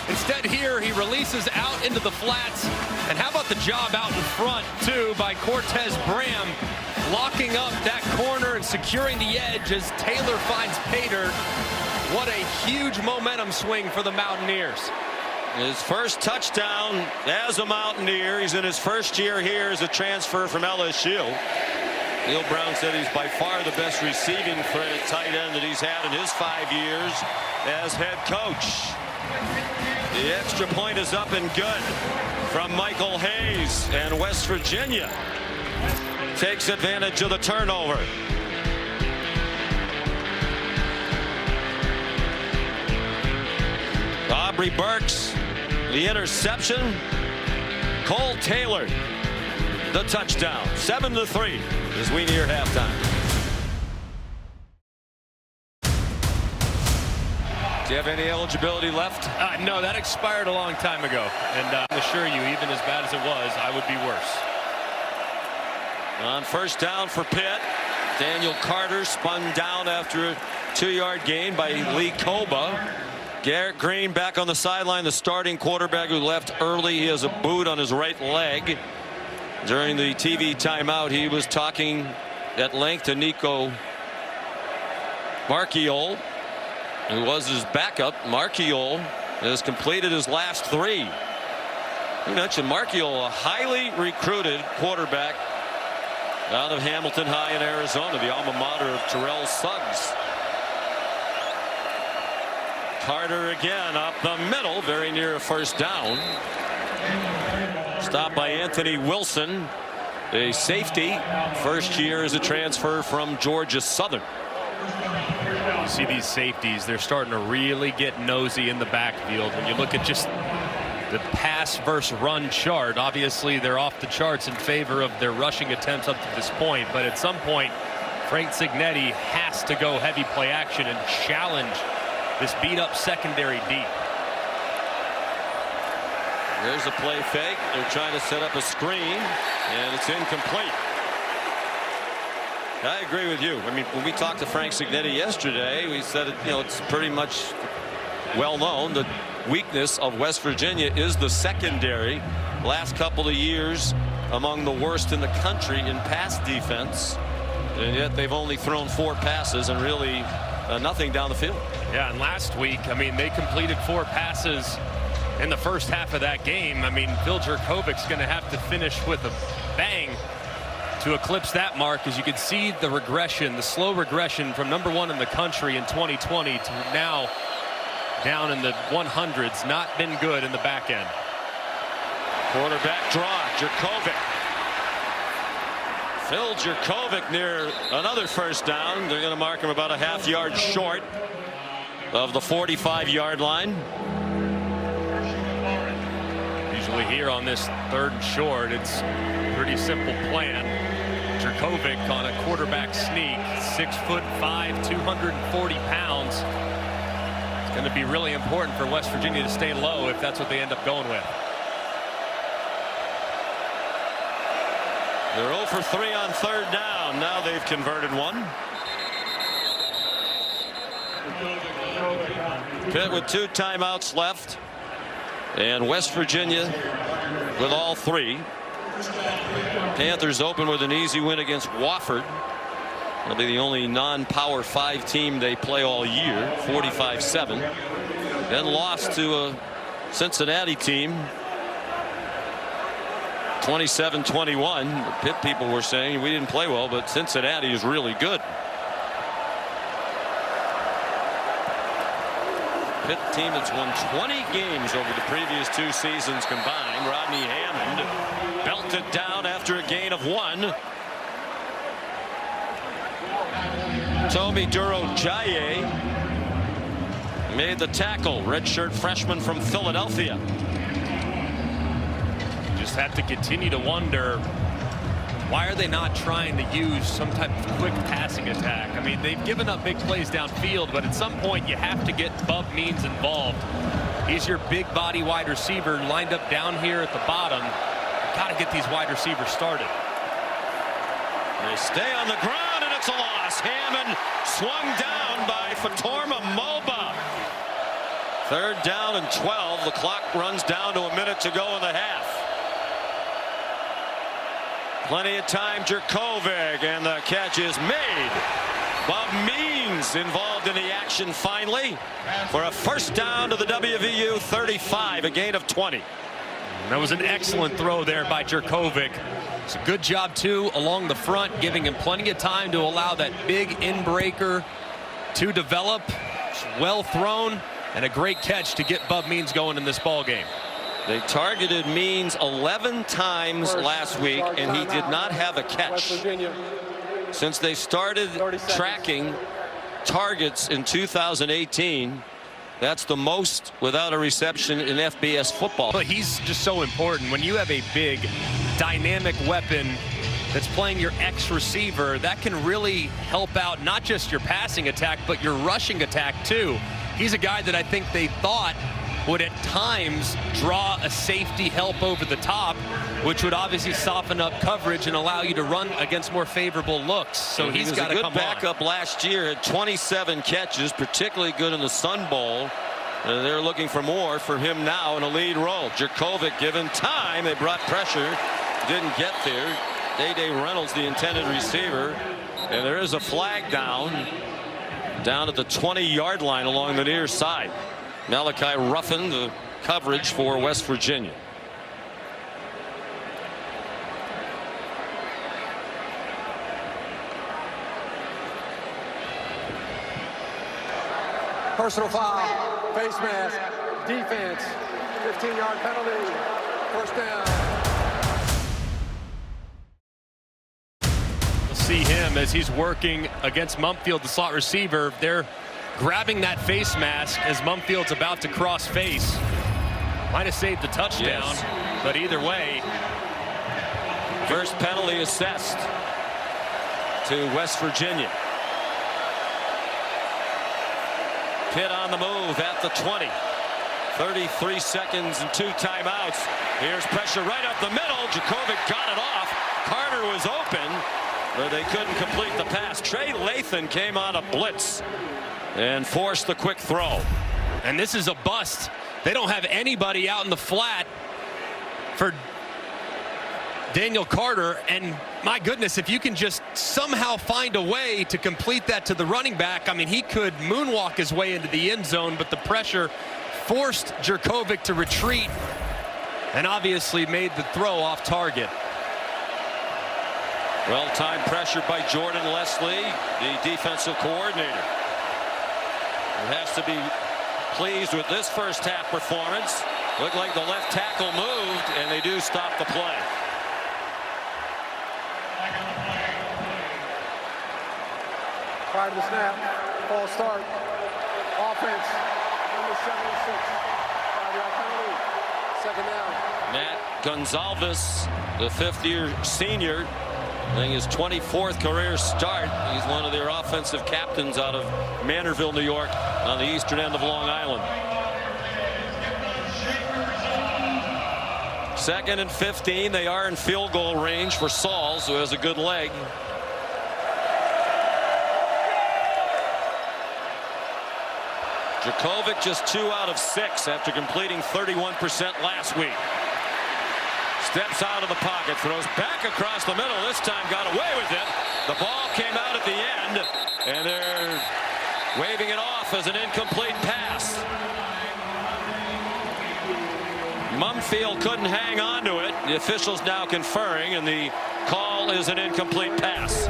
Instead here, he releases out into the flats. And how about the job out in front, too, by Cortez Bram, locking up that corner and securing the edge as Taylor finds Pater. What a huge momentum swing for the Mountaineers. His first touchdown as a Mountaineer. He's in his first year here as a transfer from LSU. Neil Brown said he's by far the best receiving threat at tight end that he's had in his 5 years as head coach. The extra point is up and good from Michael Hayes, and West Virginia takes advantage of the turnover. Aubrey Burks, the interception. Cole Taylor, the touchdown. 7-3 as we near halftime. Do you have any eligibility left? No, that expired a long time ago. And I assure you, even as bad as it was, I would be worse. On first down for Pitt, Daniel Carter spun down after a 2-yard gain by Lee Koba. Garrett Green back on the sideline, the starting quarterback who left early. He has a boot on his right leg. During the TV timeout, he was talking at length to Nico Marchiol, who was his backup. Marchiol has completed his last 3. You mentioned Marchiol, a highly recruited quarterback out of Hamilton High in Arizona, the alma mater of Terrell Suggs. Carter again up the middle, very near a first down. Stopped by Anthony Wilson, a safety, first year as a transfer from Georgia Southern. You see these safeties, they're starting to really get nosy in the backfield. When you look at just the pass versus run chart, obviously they're off the charts in favor of their rushing attempts up to this point. But at some point, Frank Cignetti has to go heavy play action and challenge this beat up secondary deep. There's a play fake. They're trying to set up a screen, and it's incomplete. I agree with you. I mean, when we talked to Frank Cignetti yesterday, we said, it's pretty much well known the weakness of West Virginia is the secondary. Last couple of years, among the worst in the country in pass defense, and yet they've only thrown 4 passes and really nothing down the field. Yeah, and last week, I mean, they completed 4 passes in the first half of that game. I mean, Phil Jurkovec's going to have to finish with a bang to eclipse that mark, as you can see the regression, the slow regression from #1 in the country in 2020 to now down in the 100s. Not been good in the back end. Quarterback draw, Jurkovec. Phil Jurkovec near another first down. They're going to mark him about a half yard short of the 45-yard line. Usually here on this 3rd and short, it's a pretty simple plan. Jurkovec on a quarterback sneak, 6'5", 240 pounds. It's going to be really important for West Virginia to stay low if that's what they end up going with. They're 0 for 3 on 3rd down. Now they've converted one. Pitt with 2 timeouts left. And West Virginia with all 3. Panthers open with an easy win against Wofford. They'll be the only non-Power 5 team they play all year, 45-7. Then lost to a Cincinnati team, 27-21. The Pitt people were saying we didn't play well, but Cincinnati is really good. Pitt team that's won 20 games over the previous 2 seasons combined. Rodney Hammond belted down after a gain of 1. Tomi Duro-Jaye made the tackle. Redshirt freshman from Philadelphia. Just have to continue to wonder, why are they not trying to use some type of quick passing attack? I mean, they've given up big plays downfield, but at some point you have to get Bub Means involved. He's your big body wide receiver lined up down here at the bottom. You've got to get these wide receivers started. They stay on the ground, and it's a loss. Hammond swung down by Fatorma Moba. 3rd down and 12. The clock runs down to a minute to go in the half. Plenty of time, Jurkovec, and the catch is made. Bob Means involved in the action finally for a first down to the WVU 35, a gain of 20. That was an excellent throw there by Jurkovec. It's a good job, too, along the front, giving him plenty of time to allow that big in-breaker to develop. It's well thrown, and a great catch to get Bub Means going in this ball game. They targeted Means 11 times last week, and he did not have a catch. Since they started tracking targets in 2018, that's the most without a reception in FBS football. But he's just so important. When you have a big, dynamic weapon that's playing your X receiver, that can really help out not just your passing attack, but your rushing attack, too. He's a guy that I think they thought would at times draw a safety help over the top, which would obviously soften up coverage and allow you to run against more favorable looks. So he's got to come on. He was a good backup last year, had 27 catches, particularly good in the Sun Bowl. They're looking for more for him now in a lead role. Jurkovec given time. They brought pressure. Didn't get there. Day-Day Reynolds, the intended receiver. And there is a flag down at the 20-yard line along the near side. Malachi Ruffin, the coverage for West Virginia. Personal foul, face mask, defense, 15-yard penalty, first down. We'll see him as he's working against Mumpfield, the slot receiver. They're grabbing that face mask as Mumpfield's about to cross face. Might have saved the touchdown, but either way. First penalty assessed to West Virginia. Pitt on the move at the 20. 33 seconds and 2 timeouts. Here's pressure right up the middle. Jurkovec got it off. Carter was open, but they couldn't complete the pass. Trey Lathan came on a blitz and forced the quick throw. And this is a bust. They don't have anybody out in the flat for Daniel Carter. And my goodness, if you can just somehow find a way to complete that to the running back, I mean, he could moonwalk his way into the end zone, but the pressure forced Jurkovec to retreat and obviously made the throw off target. Well-timed pressure by Jordan Leslie, the defensive coordinator. He has to be pleased with this first half performance. Looked like the left tackle moved, and they do stop the play. Prior to the snap, false start. Offense, number 76. 5-yard penalty. Second down. Matt Gonzalez, the fifth-year senior, getting his 24th career start. He's one of their offensive captains out of Manorville, New York, on the eastern end of Long Island. 2nd and 15. They are in field goal range for Sauls, who has a good leg. Djokovic just 2 out of 6 after completing 31% last week. Steps out of the pocket, throws back across the middle. This time got away with it. The ball came out at the end, and they're waving it off as an incomplete pass. Mumfield couldn't hang on to it. The officials now conferring, and the call is an incomplete pass.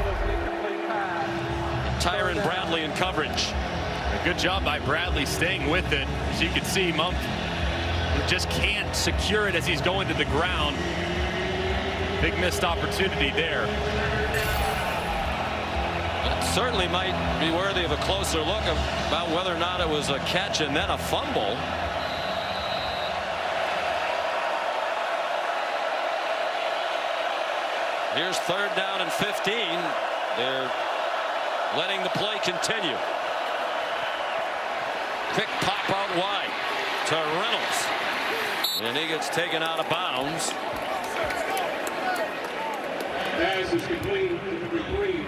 Tyron Bradley in coverage. A good job by Bradley staying with it. As you can see, Mump just can't secure it as he's going to the ground. Big missed opportunity there. It certainly might be worthy of a closer look about whether or not it was a catch and then a fumble. Here's 3rd down and 15. They're letting the play continue. Quick pop out wide to Reynolds. And he gets taken out of bounds. Pass is complete to number 3.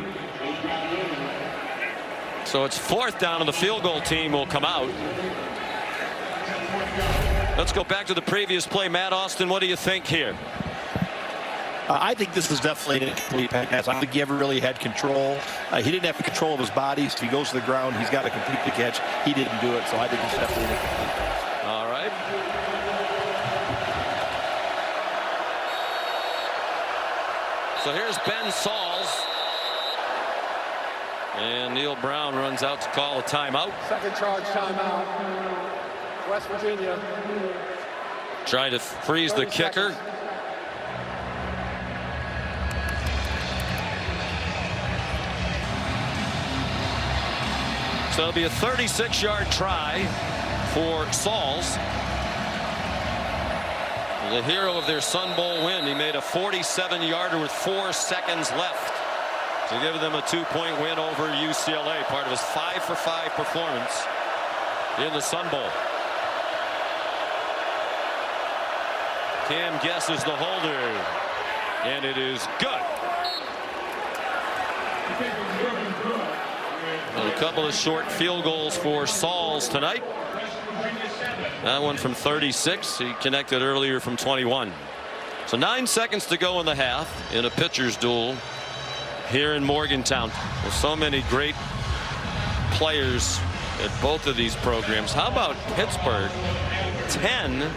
So it's 4th down, and the field goal team will come out. Let's go back to the previous play. Matt Austin, what do you think here? I think this is definitely an incomplete pass. I don't think he ever really had control. He didn't have control of his body, so if he goes to the ground, he's got to complete the catch. He didn't do it, so I think it's definitely an incomplete pass. All right. So here's Ben Sauls. And Neil Brown runs out to call a timeout. Second charge timeout. West Virginia. Trying to freeze the kicker. Seconds. So it'll be a 36-yard try for Sauls. The hero of their Sun Bowl win. He made a 47-yarder with 4 seconds left to give them a 2-point win over UCLA, part of his 5-for-5 performance in the Sun Bowl. Cam guesses the holder, and it is good. A couple of short field goals for Sauls tonight. That one from 36. He connected earlier from 21. So 9 seconds to go in the half in a pitcher's duel here in Morgantown. With so many great players at both of these programs. How about Pittsburgh? 10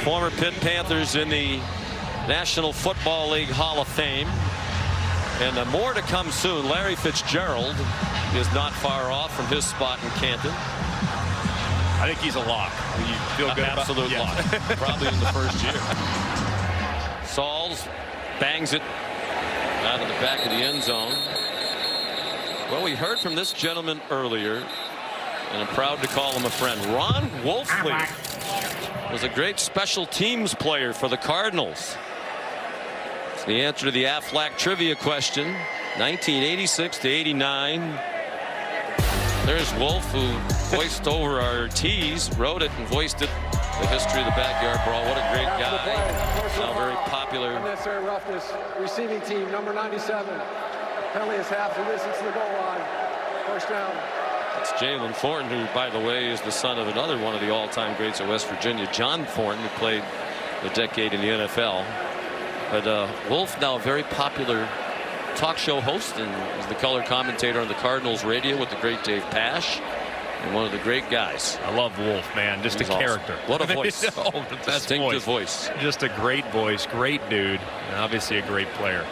former Pitt Panthers in the National Football League Hall of Fame. And more to come soon. Larry Fitzgerald is not far off from his spot in Canton. I think he's a lock. You feel good Absolute about it? lock. Probably in the first year. Sauls bangs it out of the back of the end zone. Well, we heard from this gentleman earlier, and I'm proud to call him a friend. Ron Wolfley was a great special teams player for the Cardinals. It's the answer to the Aflac trivia question. 1986 to 89. There's Wolf, who voiced over our tees, wrote it and voiced it. The history of the Backyard Brawl. What a great guy. Now very popular. Unnecessary roughness. Receiving team number 97. Penalty is half the distance to the goal line. First down. It's Jalen Thornton, who, by the way, is the son of another one of the all-time greats of West Virginia, John Thornton, who played a decade in the NFL. But Wolf, now a very popular talk show host, and is the color commentator on the Cardinals radio with the great Dave Pash, and one of the great guys. I love Wolf, man. Just He's a awesome. character. What a voice. Oh, the best distinctive voice. Just a great voice, great dude, and obviously a great player.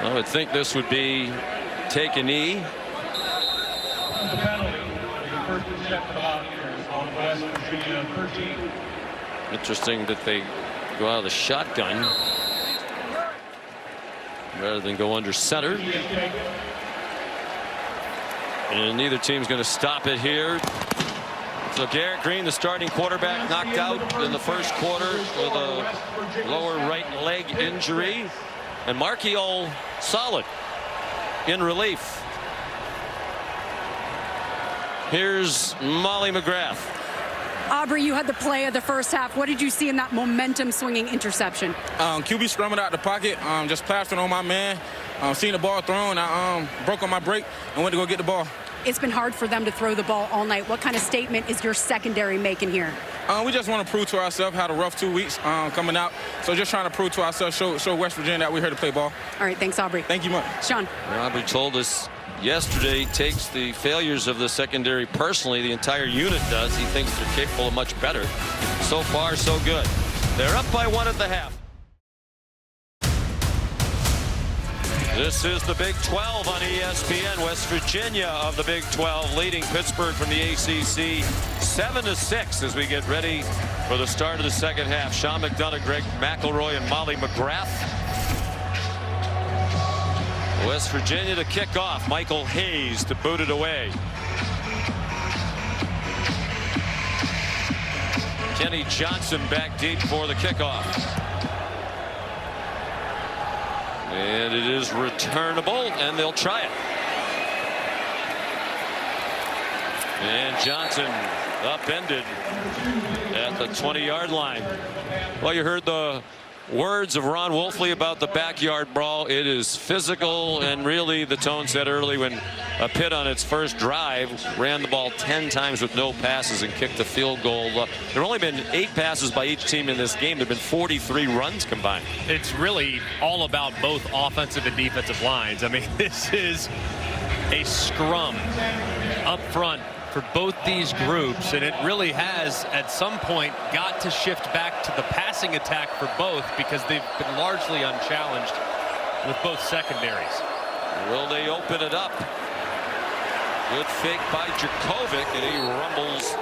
I would think this would be take a knee. The penalty, the first intercept for the Mountaineers on West Virginia 13. Interesting that they go out of the shotgun rather than go under center. And neither team's going to stop it here. So Garrett Green, the starting quarterback, knocked out in the first quarter with a lower right leg injury. And Marchiol solid in relief. Here's Molly McGrath. Aubrey, you had the play of the first half. What did you see in that momentum swinging interception? QB scrambled out the pocket, just plastered on my man. Seen the ball thrown, I broke on my break and went to go get the ball. It's been hard for them to throw the ball all night. What kind of statement is your secondary making here? We just want to prove to ourselves, had a rough 2 weeks coming out. So just trying to prove to ourselves, show West Virginia that we're here to play ball. All right, thanks, Aubrey. Thank you much. Sean. Aubrey told us yesterday takes the failures of the secondary personally. The entire unit does. He thinks they're capable of much better. So far, so good. They're up by 1 at the half. This is the Big 12 on ESPN. West Virginia of the Big 12 leading Pittsburgh from the ACC 7-6 as we get ready for the start of the second half. Sean McDonough, Greg McElroy, and Molly McGrath. West Virginia to kick off. Michael Hayes to boot it away. Kenny Johnson back deep for the kickoff. And it is returnable, and they'll try it. And Johnson upended at the 20-yard line. Well, you heard the words of Ron Wolfley about the backyard brawl. It is physical, and really the tone set early when Pitt on its first drive ran the ball 10 times with no passes and kicked a field goal. There have only been 8 passes by each team in this game. There have been 43 runs combined. It's really all about both offensive and defensive lines. I mean, this is a scrum up front for both these groups, and it really has at some point got to shift back to the passing attack for both because they've been largely unchallenged with both secondaries. Will they open it up? Good fake by Jurkovec, and he rumbles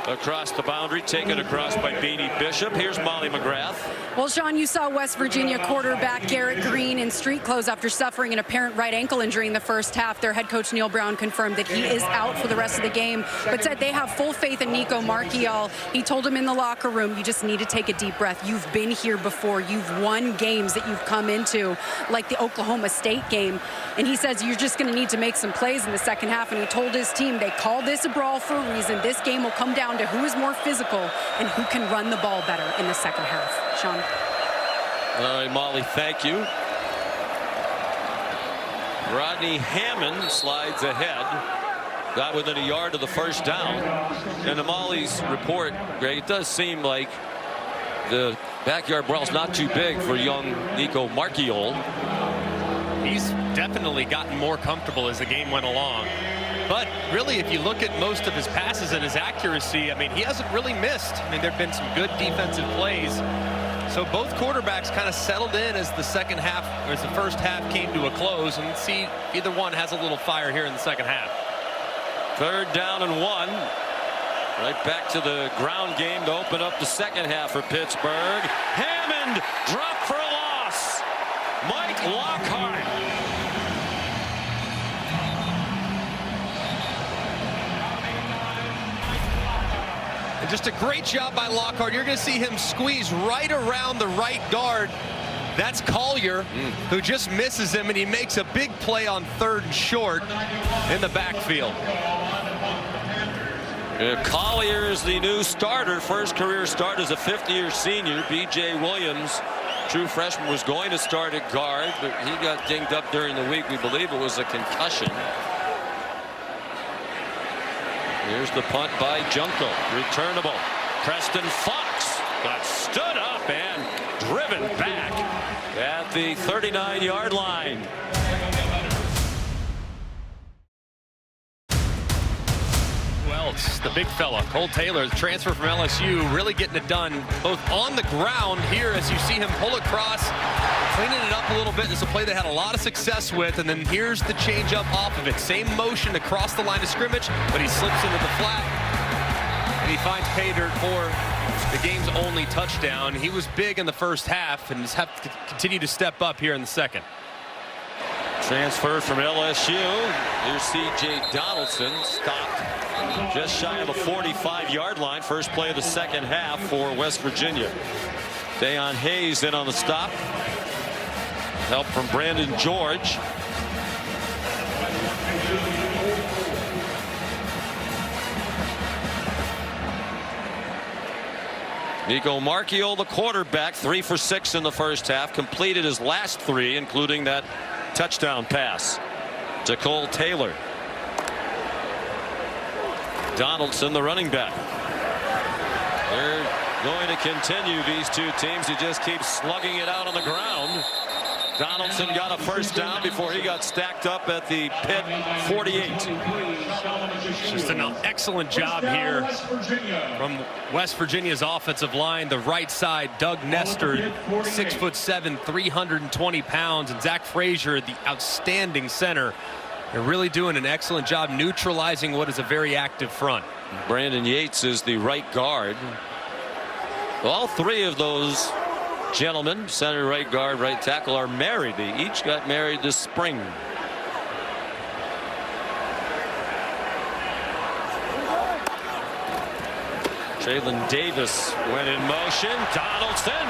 across the boundary, taken across by Beanie Bishop. Here's Molly McGrath. Well, Sean, you saw West Virginia quarterback Garrett Green in street clothes after suffering an apparent right ankle injury in the first half. Their head coach Neil Brown confirmed that he is out for the rest of the game, but said they have full faith in Nico Marchiol. He told him in the locker room, you just need to take a deep breath. You've been here before. You've won games that you've come into, like the Oklahoma State game. And he says you're just going to need to make some plays in the second half. And he told his team they call this a brawl for a reason. This game will come down to who is more physical and who can run the ball better in the second half. Sean. All right, Molly, thank you. Rodney Hammond slides ahead. Got within a yard of the first down. And to Molly's report, Greg, it does seem like the backyard brawl is not too big for young Nico Marchiol. He's definitely gotten more comfortable as the game went along. But really, if you look at most of his passes and his accuracy, I mean, he hasn't really missed. I mean, there have been some good defensive plays. So both quarterbacks kind of settled in as the second half, or as the first half came to a close, and let's see if either one has a little fire here in the second half. 3rd down and 1. Right back to the ground game to open up the second half for Pittsburgh. Hammond dropped for a loss. Mike Lockhart. Just a great job by Lockhart. You're going to see him squeeze right around the right guard. That's Collier, who just misses him, and he makes a big play on 3rd and short in the backfield. Collier is the new starter. First career start as a 5th-year senior. B.J. Williams, true freshman, was going to start at guard, but he got dinged up during the week. We believe it was a concussion. Here's the punt by Junko. Returnable. Preston Fox got stood up and driven back at the 39-yard line. Well, it's the big fella, Cole Taylor, the transfer from LSU, really getting it done both on the ground here as you see him pull across cleaning it up a little bit. This is a play they had a lot of success with, and then here's the changeup off of it. Same motion across the line of scrimmage, but he slips into the flat, and he finds pay dirt for the game's only touchdown. He was big in the first half and has had to continue to step up here in the second. Transfer from LSU. Here's CJ Donaldson, stopped just shy of the 45-yard line. First play of the second half for West Virginia. Dayon Hayes in on the stop. Help from Brandon George. Nico Marchiol, the quarterback, 3 for 6 in the first half. Completed his last 3, including that touchdown pass to Cole Taylor. Donaldson, the running back. They're going to continue, these two teams, to just keep slugging it out on the ground. Donaldson got a first down before he got stacked up at the Pitt 48. Just an excellent job here from West Virginia's offensive line. The right side, Doug Nestor, 6'7", 320 pounds, and Zach Frazier, the outstanding center. They're really doing an excellent job neutralizing what is a very active front. Brandon Yates is the right guard. All 3 of those gentlemen, center, right guard, right tackle, are married. They each got married this spring. Traylon Davis went in motion. Donaldson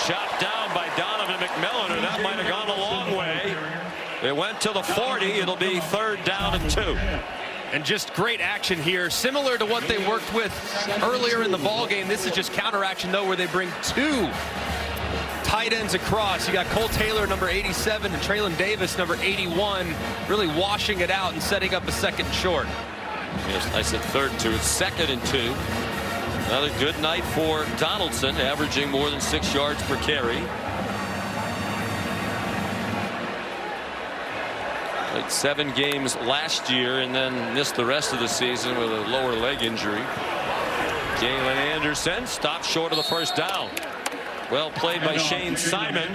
chopped down by Donovan McMillan, or that might have gone a long way. It went to the 40. It'll be 3rd down and 2. And just great action here, similar to what they worked with earlier in the ball game. This is just counteraction, though, where they bring 2 tight ends across. You got Cole Taylor, number 87, and Traylon Davis, number 81, really washing it out and setting up a 2nd and short. Yes, I said 3rd and 2. It's 2nd and 2. Another good night for Donaldson, averaging more than 6 yards per carry. Played 7 games last year and then missed the rest of the season with a lower leg injury. Jalen Anderson stopped short of the first down. Well played by Shane Simon.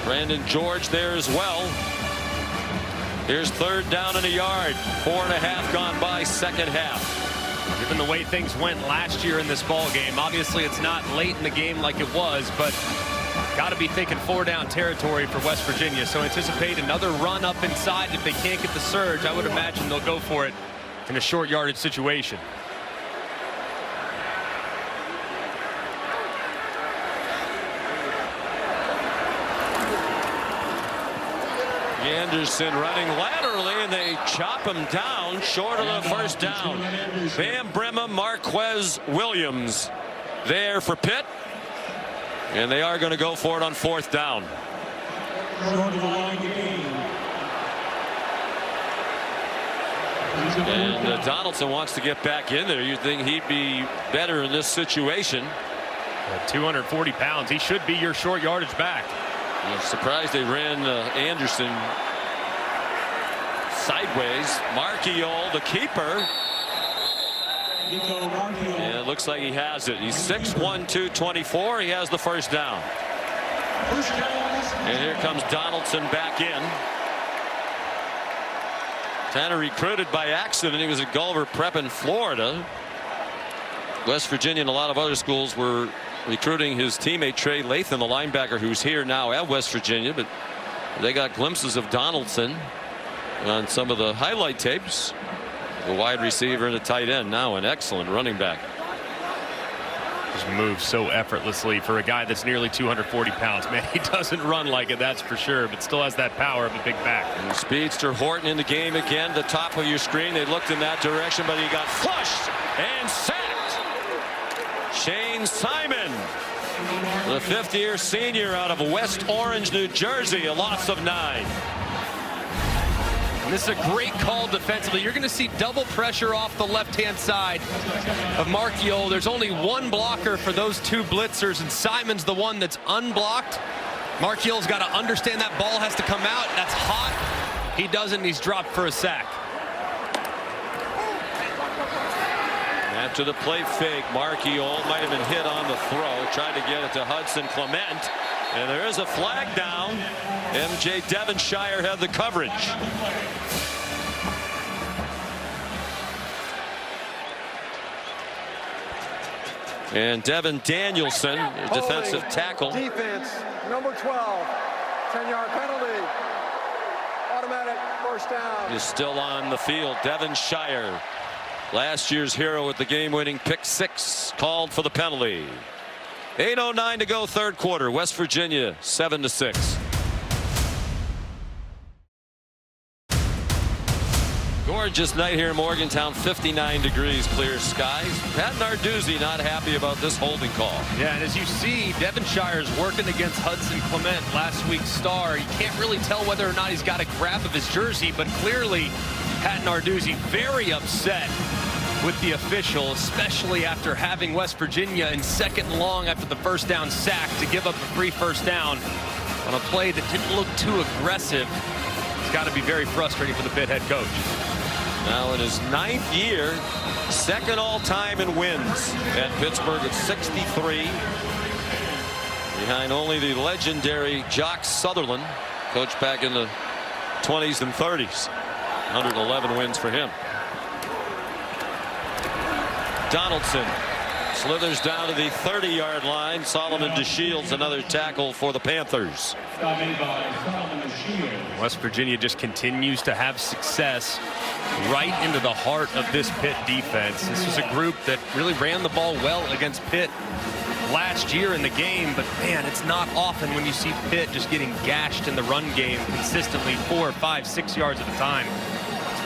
Brandon George there as well. Here's 3rd down and a yard. 4.5 gone by, second half. Given the way things went last year in this ball game, obviously it's not late in the game like it was, but got to be thinking 4-down territory for West Virginia. So anticipate another run up inside. If they can't get the surge, I would imagine they'll go for it in a short yardage situation. Anderson running laterally, and they chop him down short of the first down. Bam Brema, Marquez Williams there for Pitt. And they are going to go for it on 4th down. And Donaldson wants to get back in there. You'd think he'd be better in this situation. At 240 pounds, he should be your short yardage back. I'm surprised they ran Anderson sideways. Marchiol, the keeper. And it looks like he has it. He's 6'1", 224. He has the first down. And here comes Donaldson back in. Kind of recruited by accident. He was at Gulliver Prep in Florida. West Virginia and a lot of other schools were recruiting his teammate Trey Lathan, the linebacker who's here now at West Virginia, but they got glimpses of Donaldson on some of the highlight tapes. The wide receiver and a tight end, now an excellent running back. Just moves so effortlessly for a guy that's nearly 240 pounds. Man, he doesn't run like it, that's for sure, but still has that power of a big back. And speedster Horton in the game again. The top of your screen, they looked in that direction, but he got flushed and sacked. Shane Simon, the 5th-year senior out of West Orange, New Jersey, a loss of 9. And this is a great call defensively. You're going to see double pressure off the left-hand side of Marchiol. There's only one blocker for those 2 blitzers, and Simon's the one that's unblocked. Marchiol's got to understand that ball has to come out. That's hot. He doesn't. He's dropped for a sack. After the play fake, Marchiol might have been hit on the throw. Tried to get it to Hudson Clement. And there is a flag down. MJ Devonshire had the coverage. And Devin Danielson, defensive tackle. Defense, number 12, 10-yard penalty. Automatic first down. Is still on the field. Devonshire, last year's hero with the game-winning pick 6, called for the penalty. 8:09 to go, third quarter. West Virginia 7-6. Gorgeous night here in Morgantown. 59 degrees, clear skies. Pat Narduzzi not happy about this holding call. Yeah, and as you see, Devonshire's working against Hudson Clement, last week's star. You can't really tell whether or not he's got a grab of his jersey, but clearly Pat Narduzzi very upset with the official, especially after having West Virginia in second and long after the first down sack to give up a free first down on a play that didn't look too aggressive. It's got to be very frustrating for the Pitt head coach. Now in his 9th year, second all-time in wins at Pittsburgh at 63. Behind only the legendary Jock Sutherland, coached back in the 20s and 30s. 111 wins for him. Donaldson slithers down to the 30-yard line. Solomon DeShields another tackle for the Panthers. West Virginia just continues to have success right into the heart of this Pitt defense. This was a group that really ran the ball well against Pitt last year in the game, but man, it's not often when you see Pitt just getting gashed in the run game consistently 4, 5, 6 yards at a time.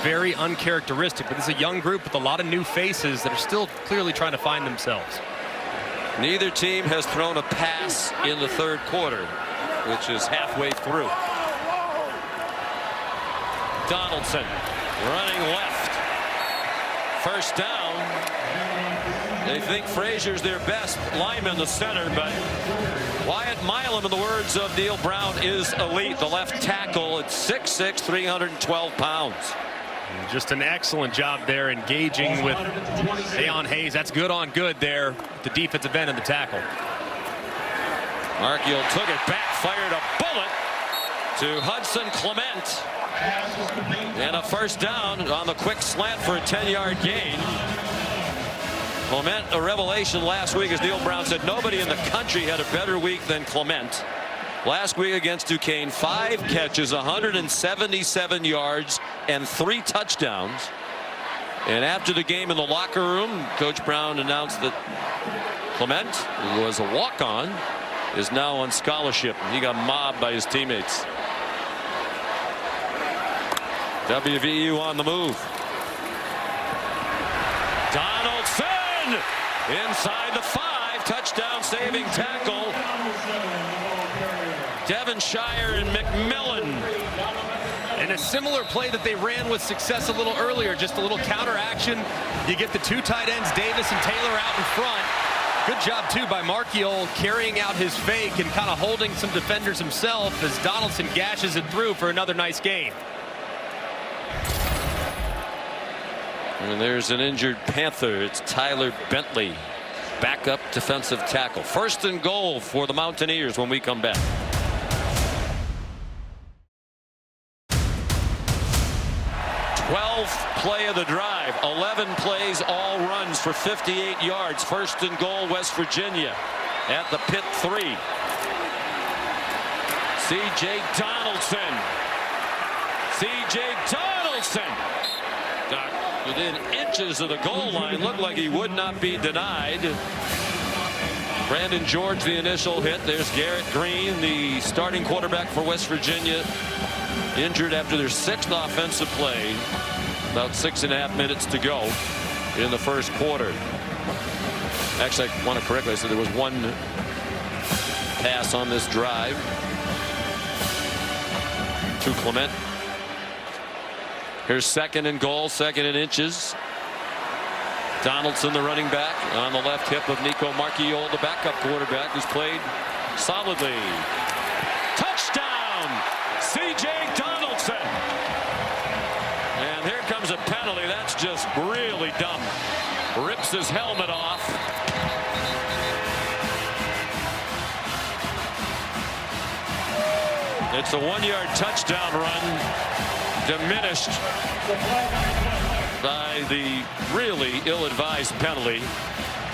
Very uncharacteristic, but this is a young group with a lot of new faces that are still clearly trying to find themselves. Neither team has thrown a pass in the third quarter, which is halfway through. Donaldson running left. First down. They think Frazier's their best lineman in the center, but Wyatt Milam, in the words of Neil Brown, is elite. The left tackle at 6'6", 312 pounds. Just an excellent job there engaging with Ayon Hayes. That's good on good there, the defensive end and the tackle. Marchiol took it back, fired a bullet to Hudson Clement. And a first down on the quick slant for a 10-yard gain. Clement, a revelation last week, as Neil Brown said. Nobody in the country had a better week than Clement. Last week against Duquesne, 5 catches, 177 yards, and 3 touchdowns. And after the game in the locker room, Coach Brown announced that Clement, who was a walk-on, is now on scholarship. He got mobbed by his teammates. WVU on the move. Donaldson inside the 5, touchdown saving tackle. Devonshire and McMillan. And a similar play that they ran with success a little earlier, just a little counter action. You get the 2 tight ends, Davis and Taylor, out in front. Good job too by Marchiol carrying out his fake and kind of holding some defenders himself as Donaldson gashes it through for another nice gain. And there's an injured Panther. It's Tyler Bentley, backup defensive tackle. First and goal for the Mountaineers when we come back. 12th play of the drive. 11 plays, all runs for 58 yards. First and goal, West Virginia at the Pitt 3. CJ Donaldson. CJ Donaldson. Within inches of the goal line, looked like he would not be denied. Brandon George, the initial hit. There's Garrett Green, the starting quarterback for West Virginia, injured after their 6th offensive play. About 6.5 minutes to go in the first quarter. Actually, I want to correct. I said there was 1 pass on this drive to Clement. Here's second and goal, second and inches. Donaldson, the running back, on the left hip of Nico Marchiol, the backup quarterback, who's played solidly. Touchdown, CJ Donaldson. And here comes a penalty. That's just really dumb. Rips rips his helmet off. It's a 1-yard touchdown run, diminished by the really ill-advised penalty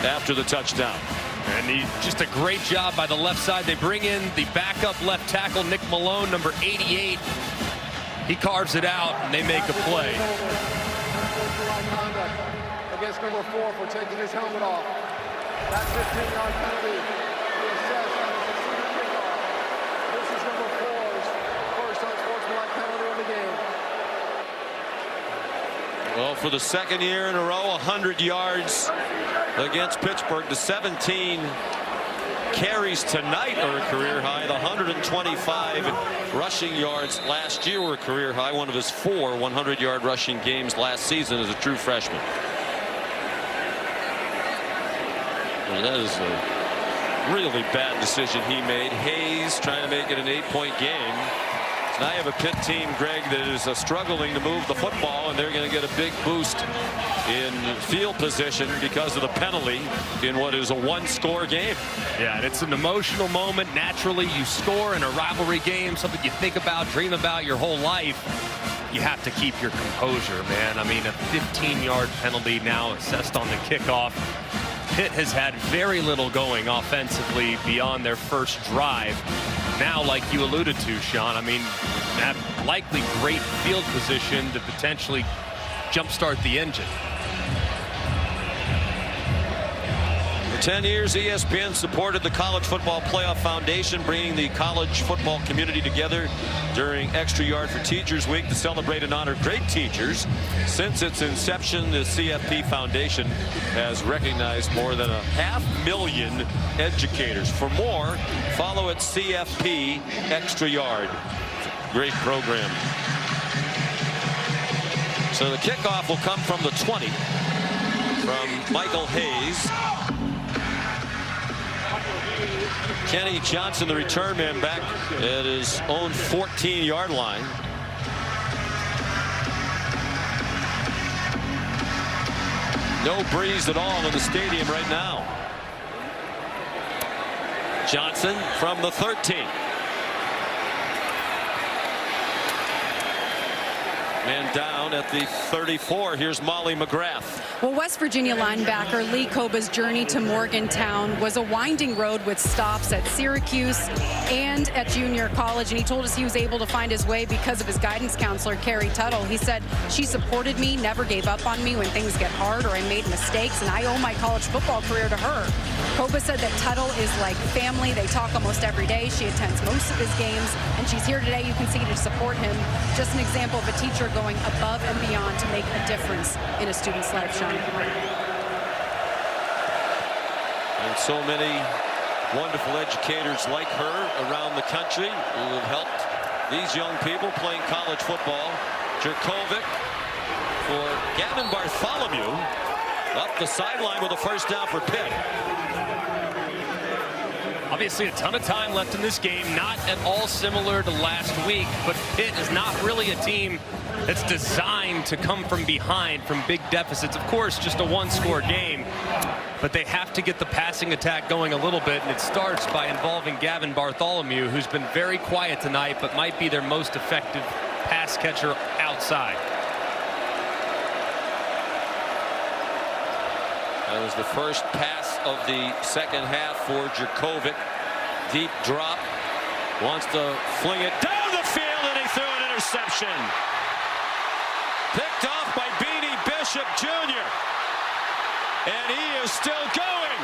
after the touchdown. And just a great job by the left side. They bring in the backup left tackle, Nick Malone, number 88. He carves it out, and they make a play. Against number 4 for taking his helmet off. That 15-yard penalty. This is number 4's first unsportsmanlike penalty of the game. Well, for the second year in a row, 100 yards against Pittsburgh. The 17 carries tonight are a career high. The 125 rushing yards last year were a career high. One of his 4 100-yard rushing games last season as a true freshman. Well, that is a really bad decision he made. Hayes trying to make it an 8-point game. So now you have a Pitt team, Greg, that is struggling to move the football, and they're going to get a big boost in field position because of the penalty in what is a 1-score game. Yeah, and it's an emotional moment. Naturally, you score in a rivalry game, something you think about, dream about your whole life. You have to keep your composure, man. I mean, a 15-yard penalty now assessed on the kickoff. Pitt has had very little going offensively beyond their first drive. Now, like you alluded to, Sean, I mean, that likely great field position to potentially jumpstart the engine. For 10 years, ESPN supported the College Football Playoff Foundation, bringing the college football community together during Extra Yard for Teachers Week to celebrate and honor great teachers. Since its inception, the CFP Foundation has recognized more than 500,000 educators. For more, follow at CFP Extra Yard. Great program. So the kickoff will come from the 20 from Michael Hayes. Kenny Johnson, the return man, back at his own 14-yard line. No breeze at all in the stadium right now. Johnson from the 13. Man down at the 34. Here's Molly McGrath. Well, West Virginia linebacker Lee Koba's journey to Morgantown was a winding road with stops at Syracuse and at junior college, and he told us he was able to find his way because of his guidance counselor, Carrie Tuttle. He said, "She supported me, never gave up on me when things get hard or I made mistakes, and I owe my college football career to her." Koba said that Tuttle is like family. They talk almost every day. She attends most of his games, and she's here today, you can see, to support him. Just an example of a teacher going above and beyond to make a difference in a student's life, Sean. And so many wonderful educators like her around the country who have helped these young people playing college football. Jerkovic for Gavin Bartholomew up the sideline with a first down for Pitt. Obviously a ton of time left in this game, not at all similar to last week, but Pitt is not really a team that's designed to come from behind from big deficits. Of course, just a 1-score game, but they have to get the passing attack going a little bit, and it starts by involving Gavin Bartholomew, who's been very quiet tonight, but might be their most effective pass catcher outside. That was the first pass of the second half for Jerkovic. Deep drop. Wants to fling it down the field, and he threw an interception. Picked off by Beanie Bishop Jr. And he is still going.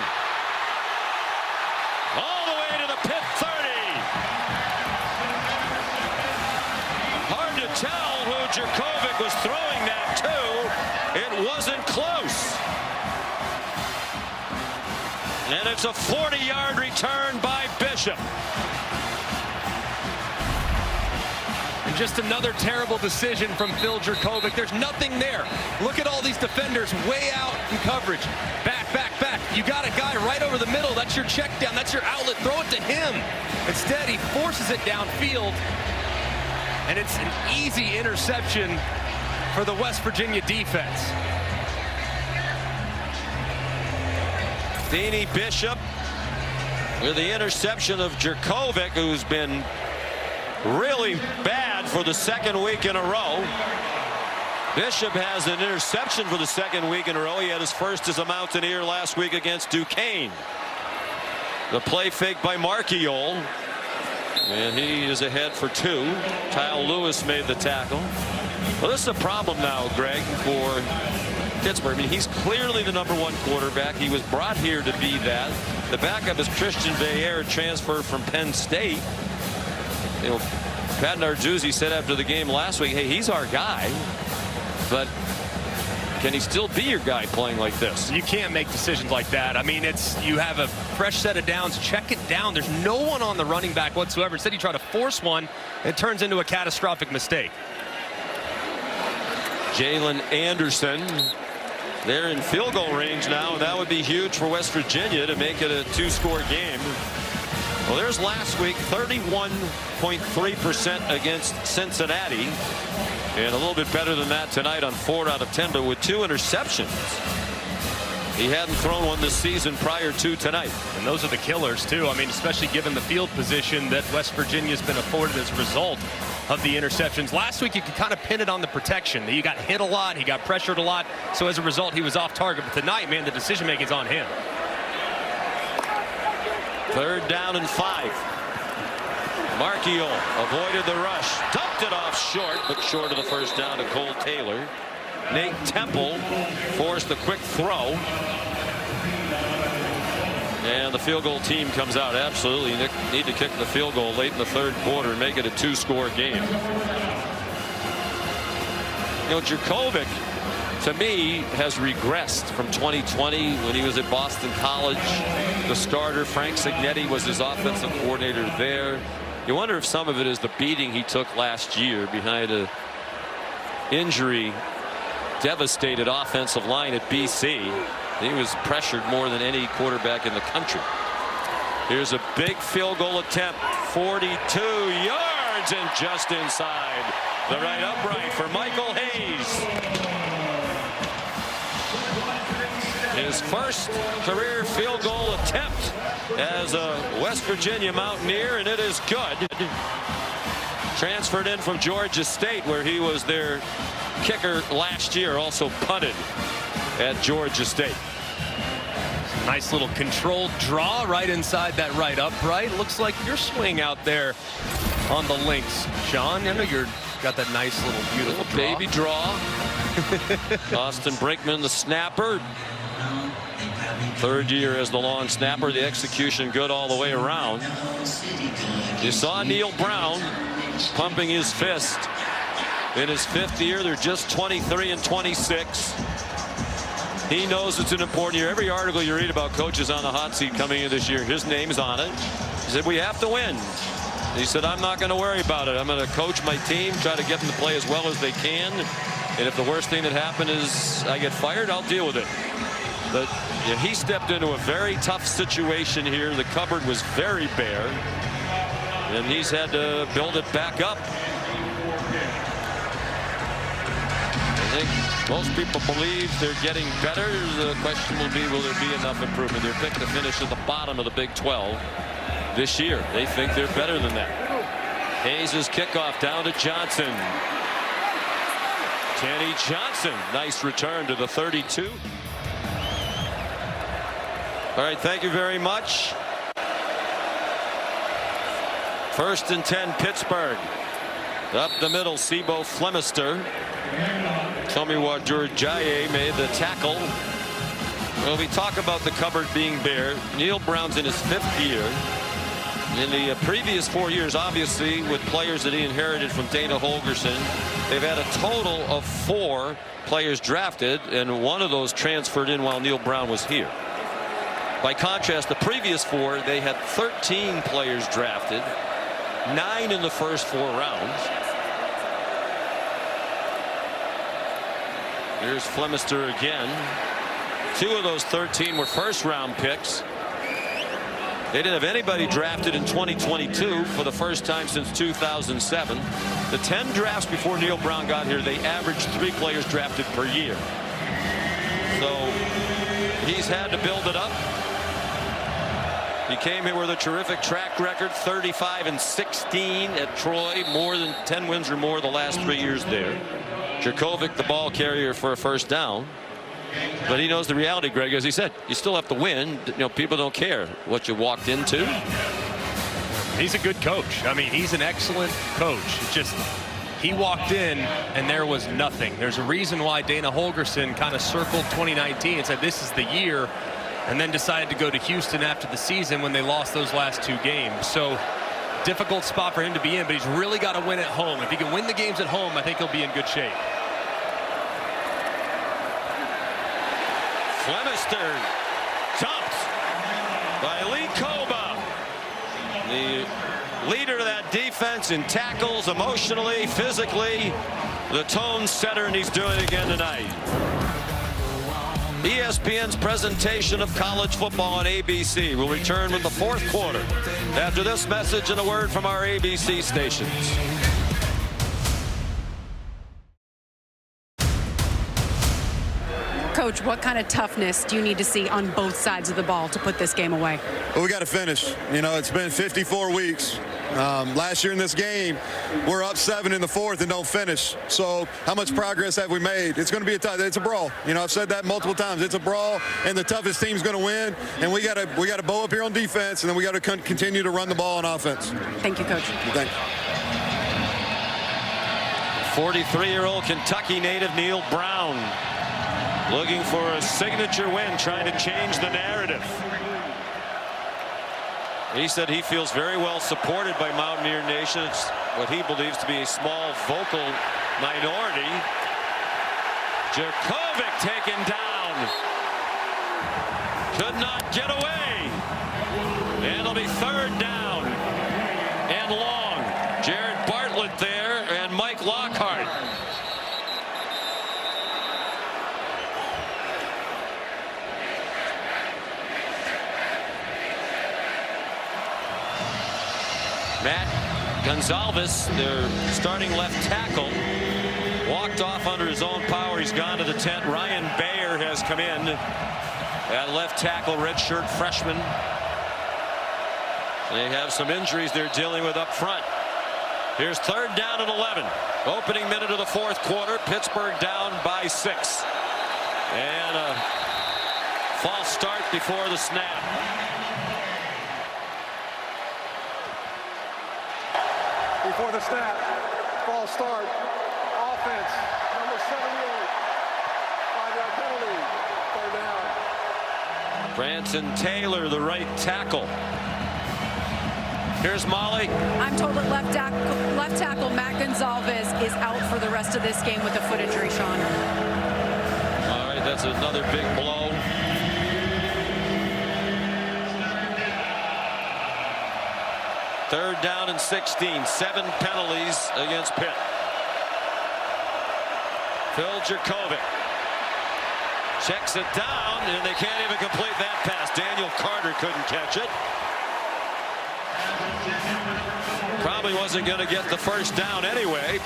All the way to the Pitt 30. Hard to tell who Jerkovic was throwing that to. It wasn't close. And it's a 40-yard return by Bishop. And just another terrible decision from Phil Jerkovic. There's nothing there. Look at all these defenders way out in coverage. Back, back, back. You got a guy right over the middle. That's your check down. That's your outlet. Throw it to him. Instead, he forces it downfield. And it's an easy interception for the West Virginia defense. Steenie Bishop with the interception of Jurkovec, who's been really bad for the second week in a row. Bishop has an interception for the second week in a row. He had his first as a Mountaineer last week against Duquesne. The play fake by Marchiol, and he is ahead for 2. Kyle Lewis made the tackle. Well, this is a problem now, Greg, for Pittsburgh. I mean, he's clearly the #1 quarterback. He was brought here to be that. The backup is Christian Veillere, transferred from Penn State. You know, Pat Narduzzi said after the game last week, hey, he's our guy. But can he still be your guy playing like this? You can't make decisions like that. I mean, you have a fresh set of downs. Check it down. There's no one on the running back whatsoever. Instead, you try to force one. It turns into a catastrophic mistake. Jalen Anderson, they're in field goal range now. That would be huge for West Virginia to make it a 2-score game. Well, there's last week, 31.3% against Cincinnati. And a little bit better than that tonight on 4 out of 10, but with 2 interceptions. He hadn't thrown one this season prior to tonight. And those are the killers, too. I mean, especially given the field position that West Virginia's been afforded as a result of the interceptions. Last week, you could kind of pin it on the protection. He got hit a lot. He got pressured a lot. So as a result, he was off target. But tonight, man, the decision-making is on him. 3rd down and 5. Marchiol avoided the rush, dumped it off short, but short of the first down to Cole Taylor. Nate Temple forced a quick throw. And the field goal team comes out. Absolutely need to kick the field goal late in the 3rd quarter and make it a 2-score game. You know, Jurkovec, to me, has regressed from 2020 when he was at Boston College. The starter, Frank Signetti, was his offensive coordinator there. You wonder if some of it is the beating he took last year behind a injury devastated offensive line at BC. He was pressured more than any quarterback in the country. Here's a big field goal attempt, 42 yards and just inside the right upright for Michael Hayes. His first career field goal attempt as a West Virginia Mountaineer, and it is good. Transferred in from Georgia State, where he was their kicker last year, also punted at Georgia State. Nice little controlled draw right inside that right upright. Looks like your swing out there on the links, Sean. I know you're got that nice little beautiful draw. Baby draw. Austin Brinkman, the snapper. 3rd year as the long snapper. The execution good all the way around. You saw Neil Brown pumping his fist in his 5th year. They're just 23 and 26. He knows it's an important year. Every article you read about coaches on the hot seat coming in this year, his name's on it. He said, we have to win. He said, I'm not going to worry about it. I'm going to coach my team, try to get them to play as well as they can. And if the worst thing that happened is I get fired, I'll deal with it. But yeah, he stepped into a very tough situation here. The cupboard was very bare, and he's had to build it back up. I think most people believe they're getting better. The question will be, will there be enough improvement? They're picked to finish at the bottom of the Big 12 this year. They think they're better than that. Hayes' kickoff down to Johnson. Kenny Johnson, nice return to the 32. All right, thank you very much. 1st and 10, Pittsburgh. Up the middle, Sibo Flemister. Tomiwa Georgiaye made the tackle. Well, we talk about the cupboard being bare. Neil Brown's in his 5th year. In the previous 4 years, obviously, with players that he inherited from Dana Holgerson, they've had a total of 4 players drafted, and one of those transferred in while Neil Brown was here. By contrast, the previous 4, they had 13 players drafted, 9 in the first 4 rounds. Here's Flemister again. 2 of those 13 were first-round picks. They didn't have anybody drafted in 2022 for the first time since 2007. The 10 drafts before Neil Brown got here, they averaged 3 players drafted per year. So he's had to build it up. He came here with a terrific track record, 35-16 at Troy, more than 10 wins or more the last 3 years there. Jurkovec, the ball carrier for a first down. But he knows the reality, Greg, as he said, you still have to win. You know, people don't care what you walked into. He's a good coach. I mean, he's an excellent coach. It's just he walked in and there was nothing. There's a reason why Dana Holgorsen kind of circled 2019 and said this is the year, and then decided to go to Houston after the season when they lost those last 2 games. So difficult spot for him to be in, but he's really got to win at home. If he can win the games at home, I think he'll be in good shape. Flemister jumped by Lee Koba, the leader of that defense in tackles, emotionally, physically, the tone setter, and he's doing it again tonight. ESPN's presentation of college football on ABC will return with the 4th quarter after this message and a word from our ABC stations. Coach, what kind of toughness do you need to see on both sides of the ball to put this game away? Well, we got to finish. You know, it's been 54 weeks. Last year in this game, we're up 7 in the 4th and don't finish. So how much progress have we made? It's going to be it's a brawl. You know, I've said that multiple times. It's a brawl, and the toughest team's going to win. And we got to bow up here on defense, and then we got to continue to run the ball on offense. Thank you, Coach. Thank you. 43-year-old Kentucky native Neil Brown looking for a signature win, trying to change the narrative. He said he feels very well supported by Mountaineer Nation. It's what he believes to be a small vocal minority. Jurkovec taken down. Could not get away. And it'll be 3rd down and long. Jared Bartlett there and Mike Lockhart. Matt Gonzalez, their starting left tackle, walked off under his own power. He's gone to the tent. Ryan Bayer has come in at left tackle, redshirt freshman. They have some injuries they're dealing with up front. Here's 3rd down and 11. Opening minute of the 4th quarter. Pittsburgh down by 6. And a false start before the snap. Before the snap, false start, offense, number 78, 5-yard penalty, 3rd down. Branson Taylor, the right tackle. Here's Molly. I'm told that left tackle Matt Gonzalez is out for the rest of this game with a foot injury, Sean. All right, that's another big blow. Third down and 16. 7 penalties against Pitt. Phil Jurkovec checks it down, and they can't even complete that pass. Daniel Carter couldn't catch it. Probably wasn't going to get the first down anyway.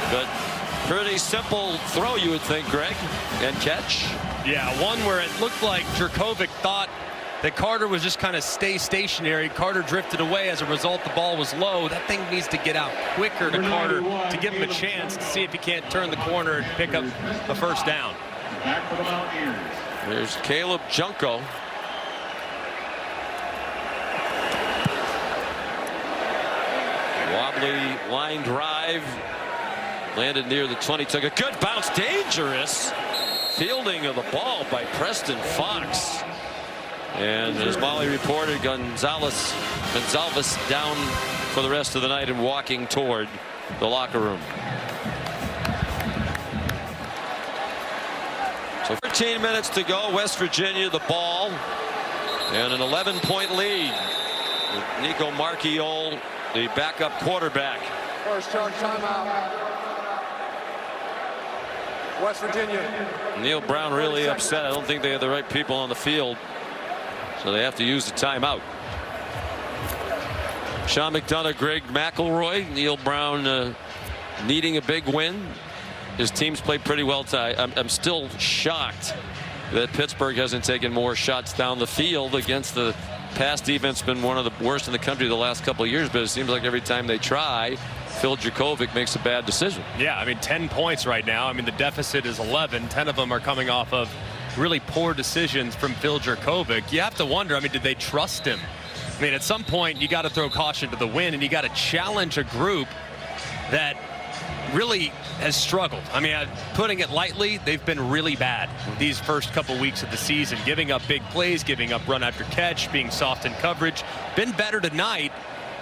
But pretty simple throw, you would think, Greg, and catch. Yeah, one where it looked like Jurkovec thought that Carter was just kind of stay stationary. Carter drifted away. As a result, the ball was low. That thing needs to get out quicker to Carter to give him a chance to see if he can't turn the corner and pick up a first down. Back for the Mountaineers. There's Caleb Junko. Wobbly line drive. Landed near the 20. Took a good bounce. Dangerous fielding of the ball by Preston Fox. And as Molly reported, Gonzalez down for the rest of the night and walking toward the locker room. So 13 minutes to go. West Virginia the ball and an 11-point lead with Nico Marchiol, the backup quarterback. First charge timeout. West Virginia. Neil Brown really upset. I don't think they have the right people on the field, so they have to use the timeout. Sean McDonough, Greg McElroy, Neil Brown needing a big win. His team's played pretty well tonight. I'm still shocked that Pittsburgh hasn't taken more shots down the field against the pass defense. Been one of the worst in the country the last couple of years, but it seems like every time they try, Phil Jurkovec makes a bad decision. Yeah, I mean 10 points right now. I mean the deficit is 11. 10 of them are coming off of really poor decisions from Phil Jurkovec. You have to wonder, I mean, did they trust him? I mean, at some point you got to throw caution to the wind, and you got to challenge a group that really has struggled. I mean, putting it lightly, they've been really bad these first couple weeks of the season, giving up big plays, giving up run after catch, being soft in coverage. Been better tonight,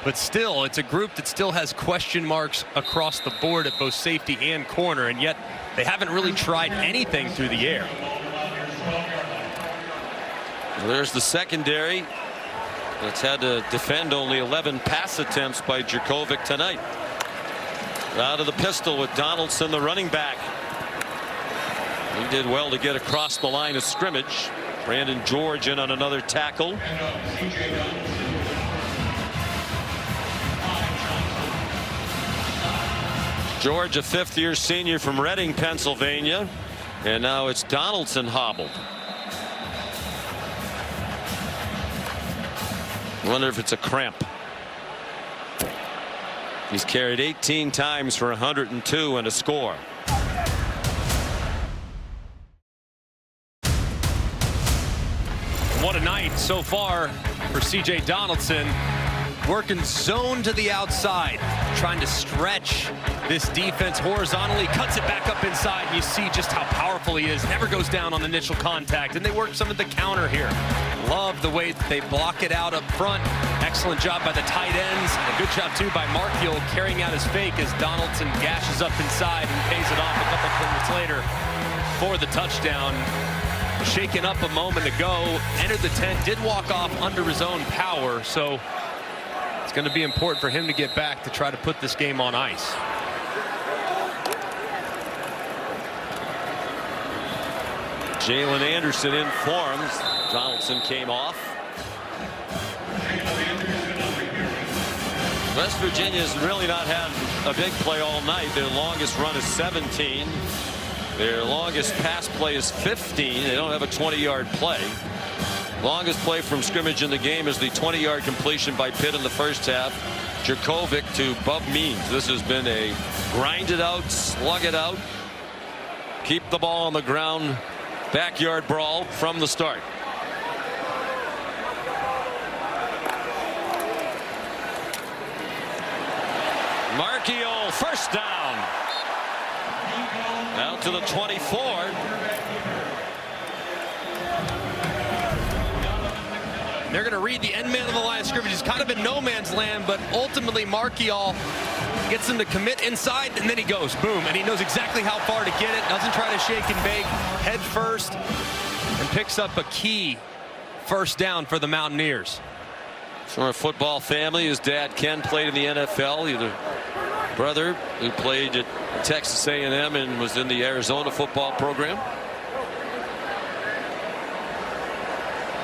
but still, it's a group that still has question marks across the board at both safety and corner, and yet they haven't really tried anything through the air. There's the secondary that's had to defend only 11 pass attempts by Jurkovec tonight. Out of the pistol with Donaldson, the running back. He did well to get across the line of scrimmage. Brandon George in on another tackle. George, a fifth-year senior from Reading, Pennsylvania. And now it's Donaldson hobbled. Wonder if it's a cramp. He's carried 18 times for 102 and a score. What a night so far for CJ Donaldson. Working zone to the outside, trying to stretch this defense horizontally, cuts it back up inside, and you see just how powerful he is. Never goes down on the initial contact, and they work some of the counter here. Love the way that they block it out up front. Excellent job by the tight ends. A good job, too, by Markiel carrying out his fake as Donaldson gashes up inside and pays it off a couple minutes later for the touchdown. Shaken up a moment ago, entered the tent, did walk off under his own power, so it's going to be important for him to get back to try to put this game on ice. Jalen Anderson informs. Donaldson came off. West Virginia's really not had a big play all night. Their longest run is 17. Their longest pass play is 15. They don't have a 20-yard play. Longest play from scrimmage in the game is the 20-yard completion by Pitt in the first half. Jurkovec to Bub Means. This has been a grind it out, slug it out, keep the ball on the ground, backyard brawl from the start. Markiel, first down. Out to the 24. They're going to read the end man of the line of scrimmage. He's kind of in no man's land, but ultimately Markiel gets him to commit inside, and then he goes, boom, and he knows exactly how far to get it. Doesn't try to shake and bake, head first, and picks up a key first down for the Mountaineers. From a football family, his dad Ken played in the NFL. He had a brother who played at Texas A&M and was in the Arizona football program.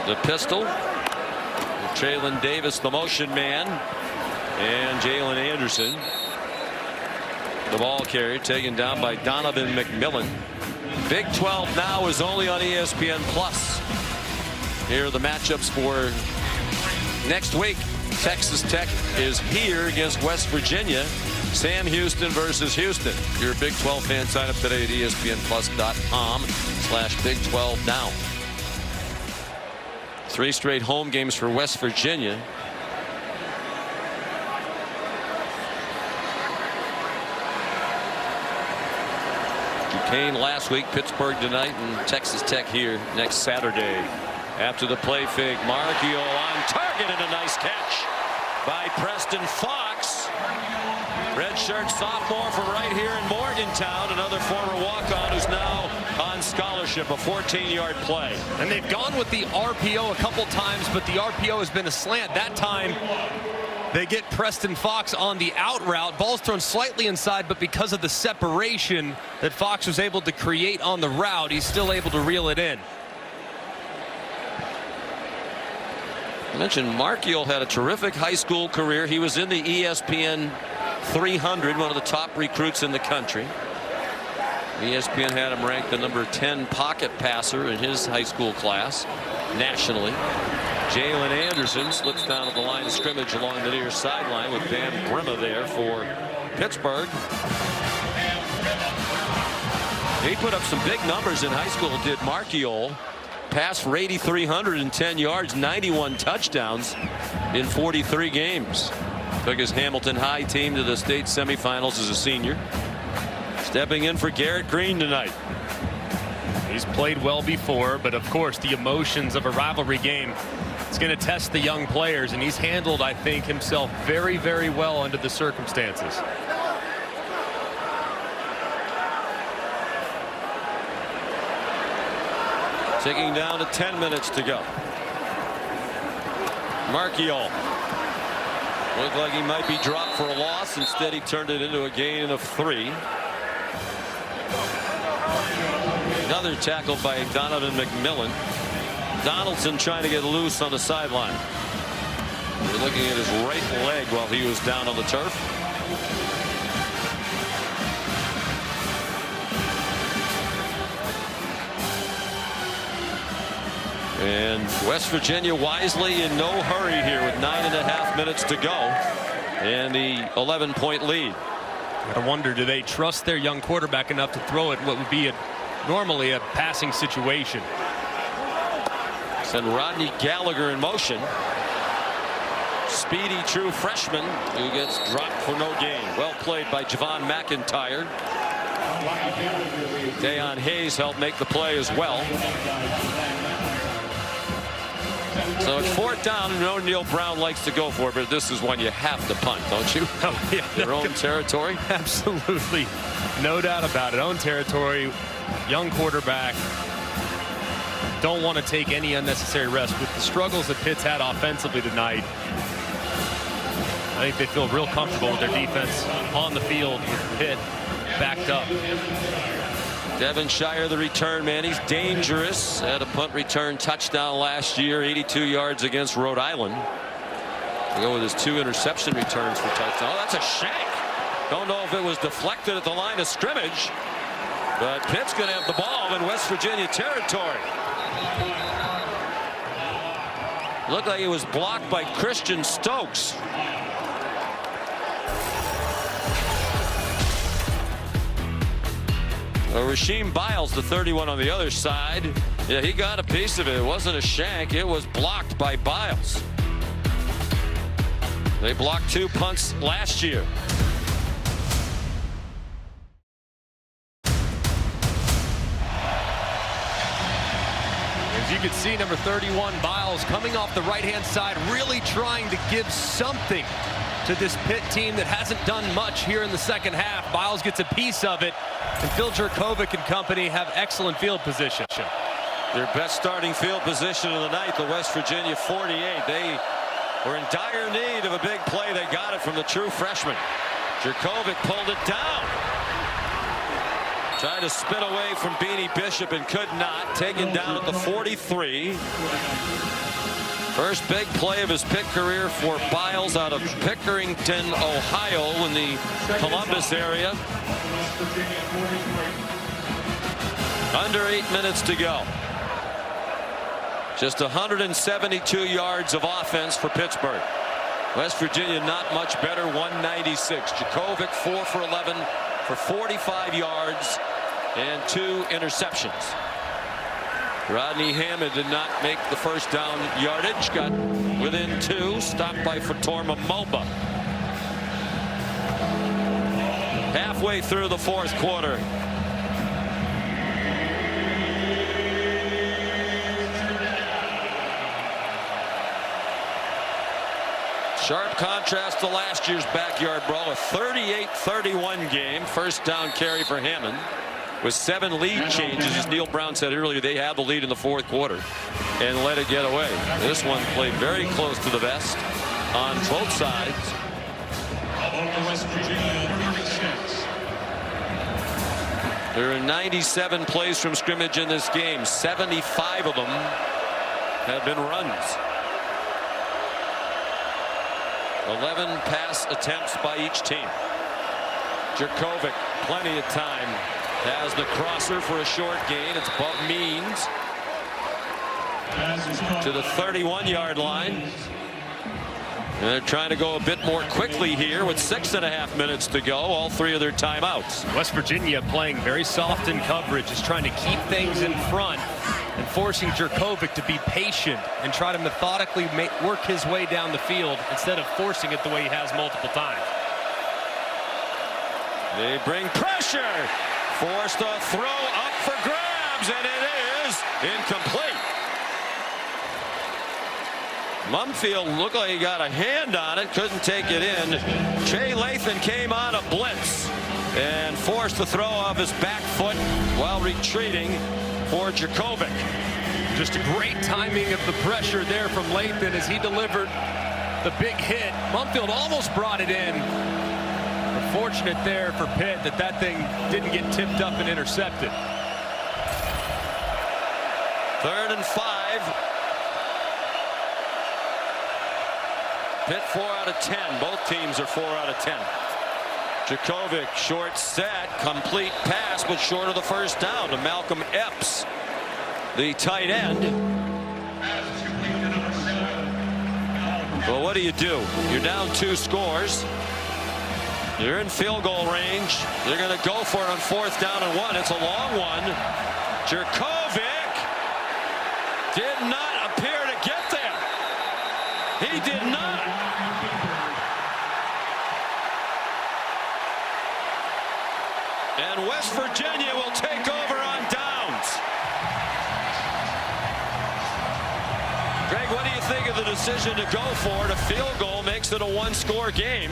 The pistol. Traylon Davis, the motion man, and Jalen Anderson. The ball carrier taken down by Donovan McMillan. Big 12 now is only on ESPN Plus. Here are the matchups for next week. Texas Tech is here against West Virginia. Sam Houston versus Houston. If you're a Big 12 fan, sign up today at ESPNplus.com/Big12 Now. 3 straight home games for West Virginia. Duquesne last week, Pittsburgh tonight, and Texas Tech here next Saturday. After the play fake, Markiel on target and a nice catch by Preston Fox. Redshirt sophomore from right here in Morgantown, another former walk-on who's now on scholarship, a 14-yard play. And they've gone with the RPO a couple times, but the RPO has been a slant. That time they get Preston Fox on the out route. Ball's thrown slightly inside, but because of the separation that Fox was able to create on the route, he's still able to reel it in. I mentioned Markiel had a terrific high school career. He was in the ESPN 300, one of the top recruits in the country. ESPN had him ranked the number 10 pocket passer in his high school class nationally. Jalen Anderson slips down at the line of scrimmage along the near sideline with Dan Brimma there for Pittsburgh. He put up some big numbers in high school, did Marchiol. Passed for 8,310 yards, 91 touchdowns in 43 games. Took his Hamilton High team to the state semifinals as a senior. Stepping in for Garrett Green tonight. He's played well before, but of course the emotions of a rivalry game, it's going to test the young players, and he's handled, I think, himself very, very well under the circumstances. Ticking down to 10 minutes to go. Marchiol looked like he might be dropped for a loss. Instead, he turned it into a gain of 3. Another tackle by Donovan McMillan. Donaldson trying to get loose on the sideline. We're looking at his right leg while he was down on the turf. And West Virginia wisely in no hurry here with 9.5 minutes to go and the 11-point lead. I wonder, do they trust their young quarterback enough to throw it what would be normally a passing situation? Send Rodney Gallagher in motion. Speedy true freshman who gets dropped for no gain. Well played by Javon McIntyre. Dayon Hayes helped make the play as well. So it's 4th down, and O'Neal Brown likes to go for it, but this is one you have to punt, don't you? Oh, yeah. Your own territory? Absolutely. No doubt about it. Own territory, young quarterback. Don't want to take any unnecessary rest. With the struggles that Pitt's had offensively tonight, I think they feel real comfortable with their defense on the field with Pitt backed up. Devonshire, the return man, he's dangerous. Had a punt return touchdown last year, 82 yards against Rhode Island. We go with his 2 interception returns for touchdown. Oh, that's a shank. Don't know if it was deflected at the line of scrimmage, but Pitt's going to have the ball in West Virginia territory. Looked like it was blocked by Christian Stokes. Rasheem Biles, the 31 on the other side. Yeah, he got a piece of it. It wasn't a shank. It was blocked by Biles. They blocked 2 punts last year. As you can see, number 31, Biles, coming off the right-hand side, really trying to give something to this Pitt team that hasn't done much here in the second half. Biles gets a piece of it, and Phil Jerkovic and company have excellent field position. Their best starting field position of the night, the West Virginia 48. They were in dire need of a big play. They got it from the true freshman. Jerkovic pulled it down. Tried to spin away from Beanie Bishop and could not. Taken down at the 43. First big play of his Pitt career for Biles out of Pickerington, Ohio, in the Columbus area. Under 8 minutes to go. Just 172 yards of offense for Pittsburgh. West Virginia not much better, 196. Jerkovic 4 for 11 for 45 yards and 2 interceptions. Rodney Hammond did not make the first down yardage. Got within 2. Stopped by Fatorma Moba. Halfway through the 4th quarter. Sharp contrast to last year's Backyard Brawl. A 38-31 game. First down carry for Hammond. With 7 lead changes, as Neil Brown said earlier, they had the lead in the 4th quarter and let it get away. This one played very close to the vest on both sides. There are 97 plays from scrimmage in this game. 75 of them have been runs. 11 pass attempts by each team. Jerkovic, plenty of time. has the crosser for a short gain. It's Means to the 31-yard line. And they're trying to go a bit more quickly here with 6.5 minutes to go. All 3 of their timeouts. West Virginia playing very soft in coverage, is trying to keep things in front and forcing Jurkovec to be patient and try to methodically work his way down the field instead of forcing it the way he has multiple times. They bring pressure. Forced a throw up for grabs, and it is incomplete. Mumfield looked like he got a hand on it, couldn't take it in. Trey Lathan came on a blitz and forced the throw off his back foot while retreating for Jurkovec. Just a great timing of the pressure there from Lathan as he delivered the big hit. Mumfield almost brought it in. Fortunate there for Pitt that thing didn't get tipped up and intercepted. 3rd and 5. Pitt 4 out of 10. Both teams are 4 out of 10. Jurkovec short set, complete pass, but short of the first down to Malcolm Epps, the tight end. Well, what do? You're down 2 scores. You're in field goal range. They're going to go for it on 4th down and 1. It's a long one. Jurkovec did not appear to get there. He did not. And West Virginia will take over on downs. Greg, what do you think of the decision to go for it? A field goal makes it a 1-score game.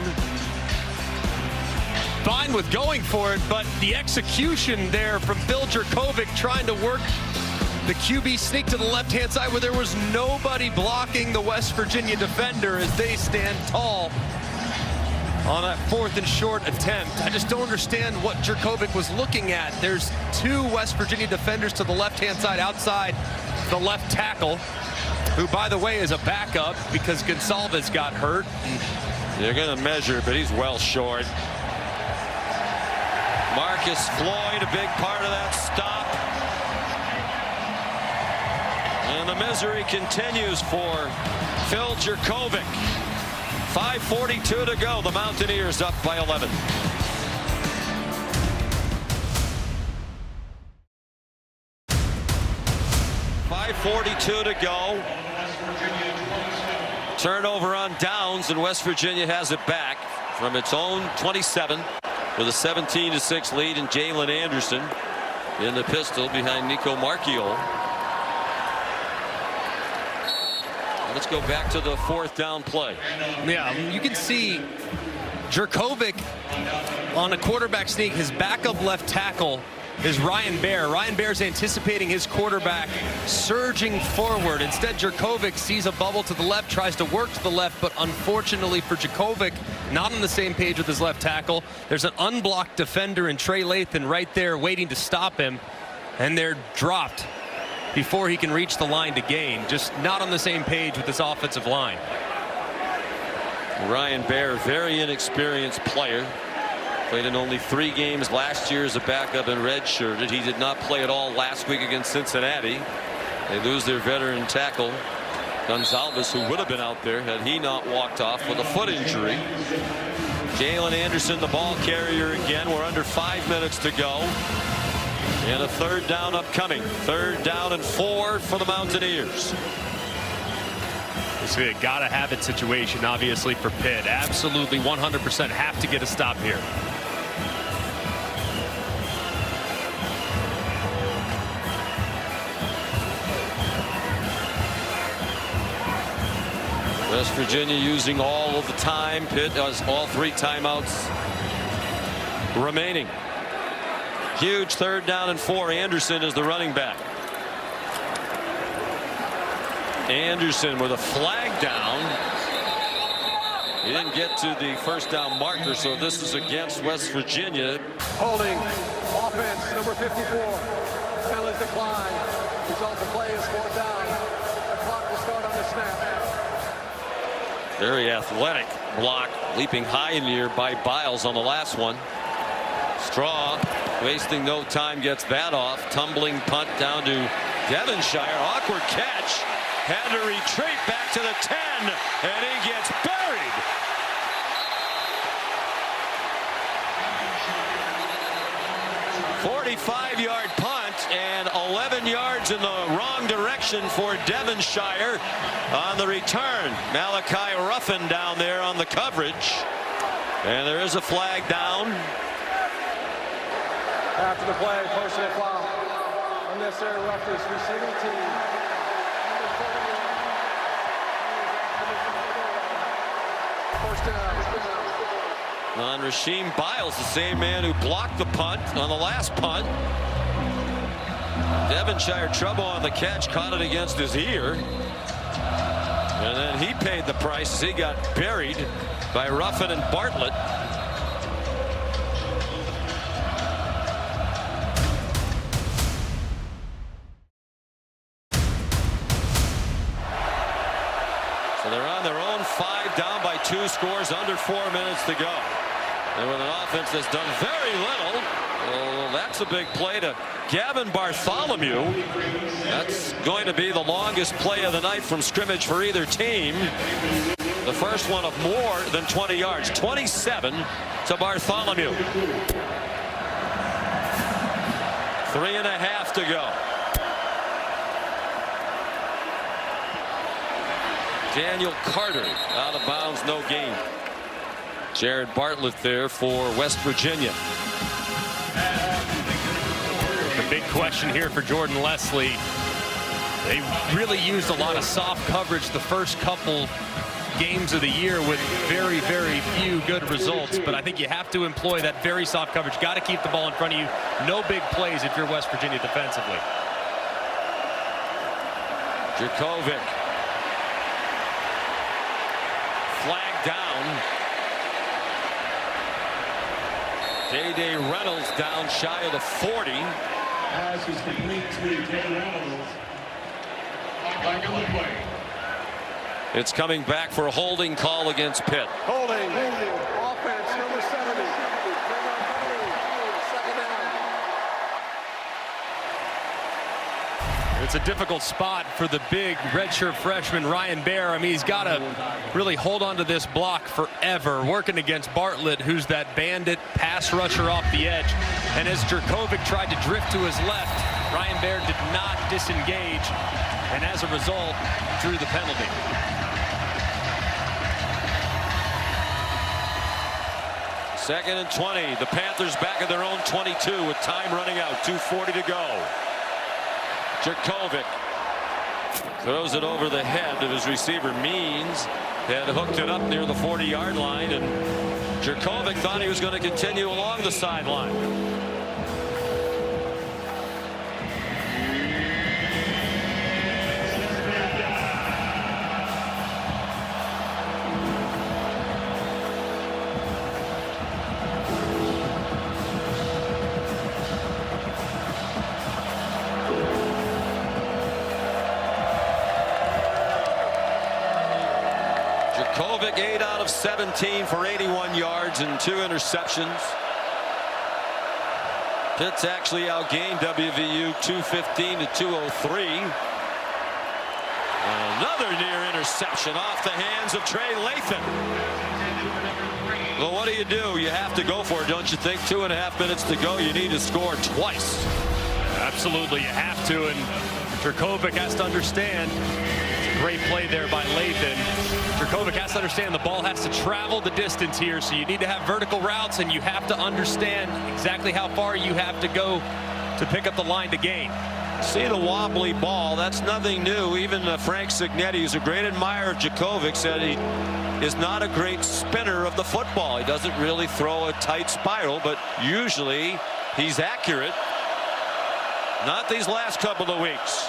Fine with going for it, but the execution there from Phil Jurkovec trying to work the QB sneak to the left-hand side where there was nobody blocking the West Virginia defender as they stand tall on that 4th and short attempt. I just don't understand what Jurkovec was looking at. There's 2 West Virginia defenders to the left-hand side outside the left tackle, who, by the way, is a backup because Gonsalves got hurt. They're going to measure, but he's well short. Marcus Floyd, a big part of that stop. And the misery continues for Phil Jurkovec. 5:42 to go. The Mountaineers up by 11. .542 to go. Turnover on downs, and West Virginia has it back from its own 27 with a 17-6 lead, and Jalen Anderson in the pistol behind Nico Marchiol. Let's go back to the 4th down play. Yeah, you can see Jurkovec on a quarterback sneak. His backup left tackle is Ryan Baer. Ryan Baer's anticipating his quarterback surging forward. Instead, Jurkovec sees a bubble to the left, tries to work to the left, but unfortunately for Jurkovec, not on the same page with his left tackle. There's an unblocked defender in Trey Lathan right there waiting to stop him, and they're dropped before he can reach the line to gain. Just not on the same page with this offensive line. Ryan Baer, very inexperienced player. Played in only 3 games last year as a backup and redshirted. He did not play at all last week against Cincinnati. They lose their veteran tackle, Gonsalves, who would have been out there had he not walked off with a foot injury. Jalen Anderson, the ball carrier again. We're under 5 minutes to go. And a 3rd down upcoming. 3rd down and 4 for the Mountaineers. It's a gotta have it situation, obviously, for Pitt. Absolutely 100% have to get a stop here. West Virginia using all of the time. Pitt has all 3 timeouts remaining. Huge 3rd down and 4. Anderson is the running back. Anderson with a flag down. He didn't get to the 1st down marker, so this is against West Virginia. Holding offense number 54. Penalties decline. Result of play is 4th down. The clock will start on the snap. Very athletic block, leaping high in the air by Biles on the last one. Straw, wasting no time, gets that off. Tumbling punt down to Devonshire. Awkward catch. Had to retreat back to the 10, and he gets buried. "45-yard punt and 11 yards in the wrong direction for Devonshire on the return. Malachi Ruffin down there on the coverage, and there is a flag down. After the play, personal foul. Unnecessary roughness, receiving team. First down. On Rasheem Biles, the same man who blocked the punt on the last punt. Devonshire trouble on the catch, caught it against his ear. And then he paid the price as he got buried by Ruffin and Bartlett. So they're on their own 5, down by 2 scores, under 4 minutes to go. And with an offense that's done very little, well, that's a big play to Gavin Bartholomew. That's going to be the longest play of the night from scrimmage for either team. The first one of more than 20 yards, 27 to Bartholomew. 3.5 to go. Daniel Carter out of bounds, no gain. Jared Bartlett there for West Virginia. The big question here for Jordan Leslie. They really used a lot of soft coverage the first couple games of the year with very, very few good results. But I think you have to employ that very soft coverage. Got to keep the ball in front of you. No big plays if you're West Virginia defensively. Jurkovic. Flag down. Day Reynolds down shy of the 40. Pass is complete to Day Reynolds. Back on the play. It's coming back for a holding call against Pitt. Holding. Offense, number 70. Second down. It's a difficult spot for the big redshirt freshman Ryan Baer. I mean, he's got to really hold on to this block forever, working against Bartlett, who's that bandit pass rusher off the edge. And as Jurkovic tried to drift to his left, Ryan Baer did not disengage, and as a result, drew the penalty. Second and 20. The Panthers back at their own 22 with time running out. 2:40 to go. Jurkovic throws it over the head of his receiver Means. Had hooked it up near the 40-yard line, and Jurkovic thought he was going to continue along the sideline. Jurkovic 8 out of 17 for 81 yards and 2 interceptions. Pitt's actually outgained WVU 215 to 203. Another near interception off the hands of Trey Lathan. Well, what do? You have to go for it, don't you think? 2.5 minutes to go. You need to score twice. Absolutely, you have to, and Jurkovic has to understand. Great play there by Lathan. Jurkovic has to understand the ball has to travel the distance here, so you need to have vertical routes, and you have to understand exactly how far you have to go to pick up the line to gain. See the wobbly ball, that's nothing new. Even Frank Signetti, who's a great admirer of Jurkovic, said he is not a great spinner of the football. He doesn't really throw a tight spiral, but usually he's accurate. Not these last couple of weeks.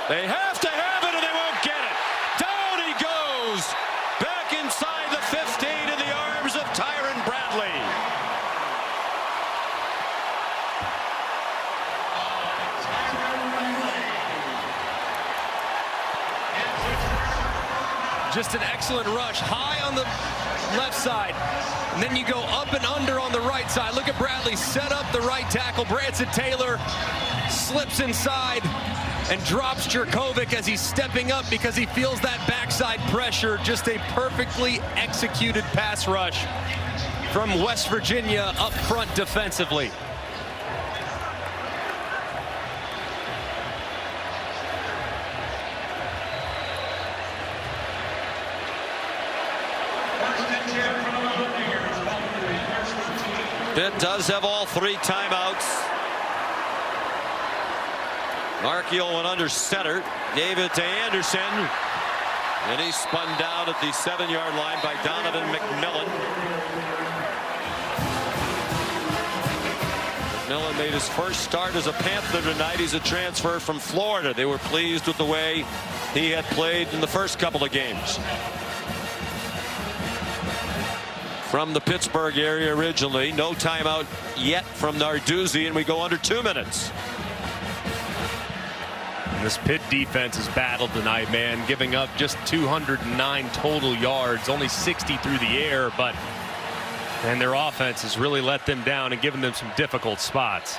They have to have it or they won't get it. Down he goes. Back inside the 15 in the arms of Tyron Bradley. Just an excellent rush, high on the left side. And then you go up and under on the right side. Look at Bradley set up the right tackle. Branson Taylor slips inside and drops Jurkovec as he's stepping up because he feels that backside pressure. Just a perfectly executed pass rush from West Virginia up front defensively. Pitt does have all 3 timeouts. Markiel went under center, gave it to Anderson, and he spun down at the 7-yard line by Donovan McMillan. McMillan made his first start as a Panther tonight. He's a transfer from Florida. They were pleased with the way he had played in the first couple of games. From the Pittsburgh area originally. No timeout yet from Narduzzi, and we go under 2 minutes. And this Pitt defense has battled tonight, man, giving up just 209 total yards, only 60 through the air, but and their offense has really let them down and given them some difficult spots.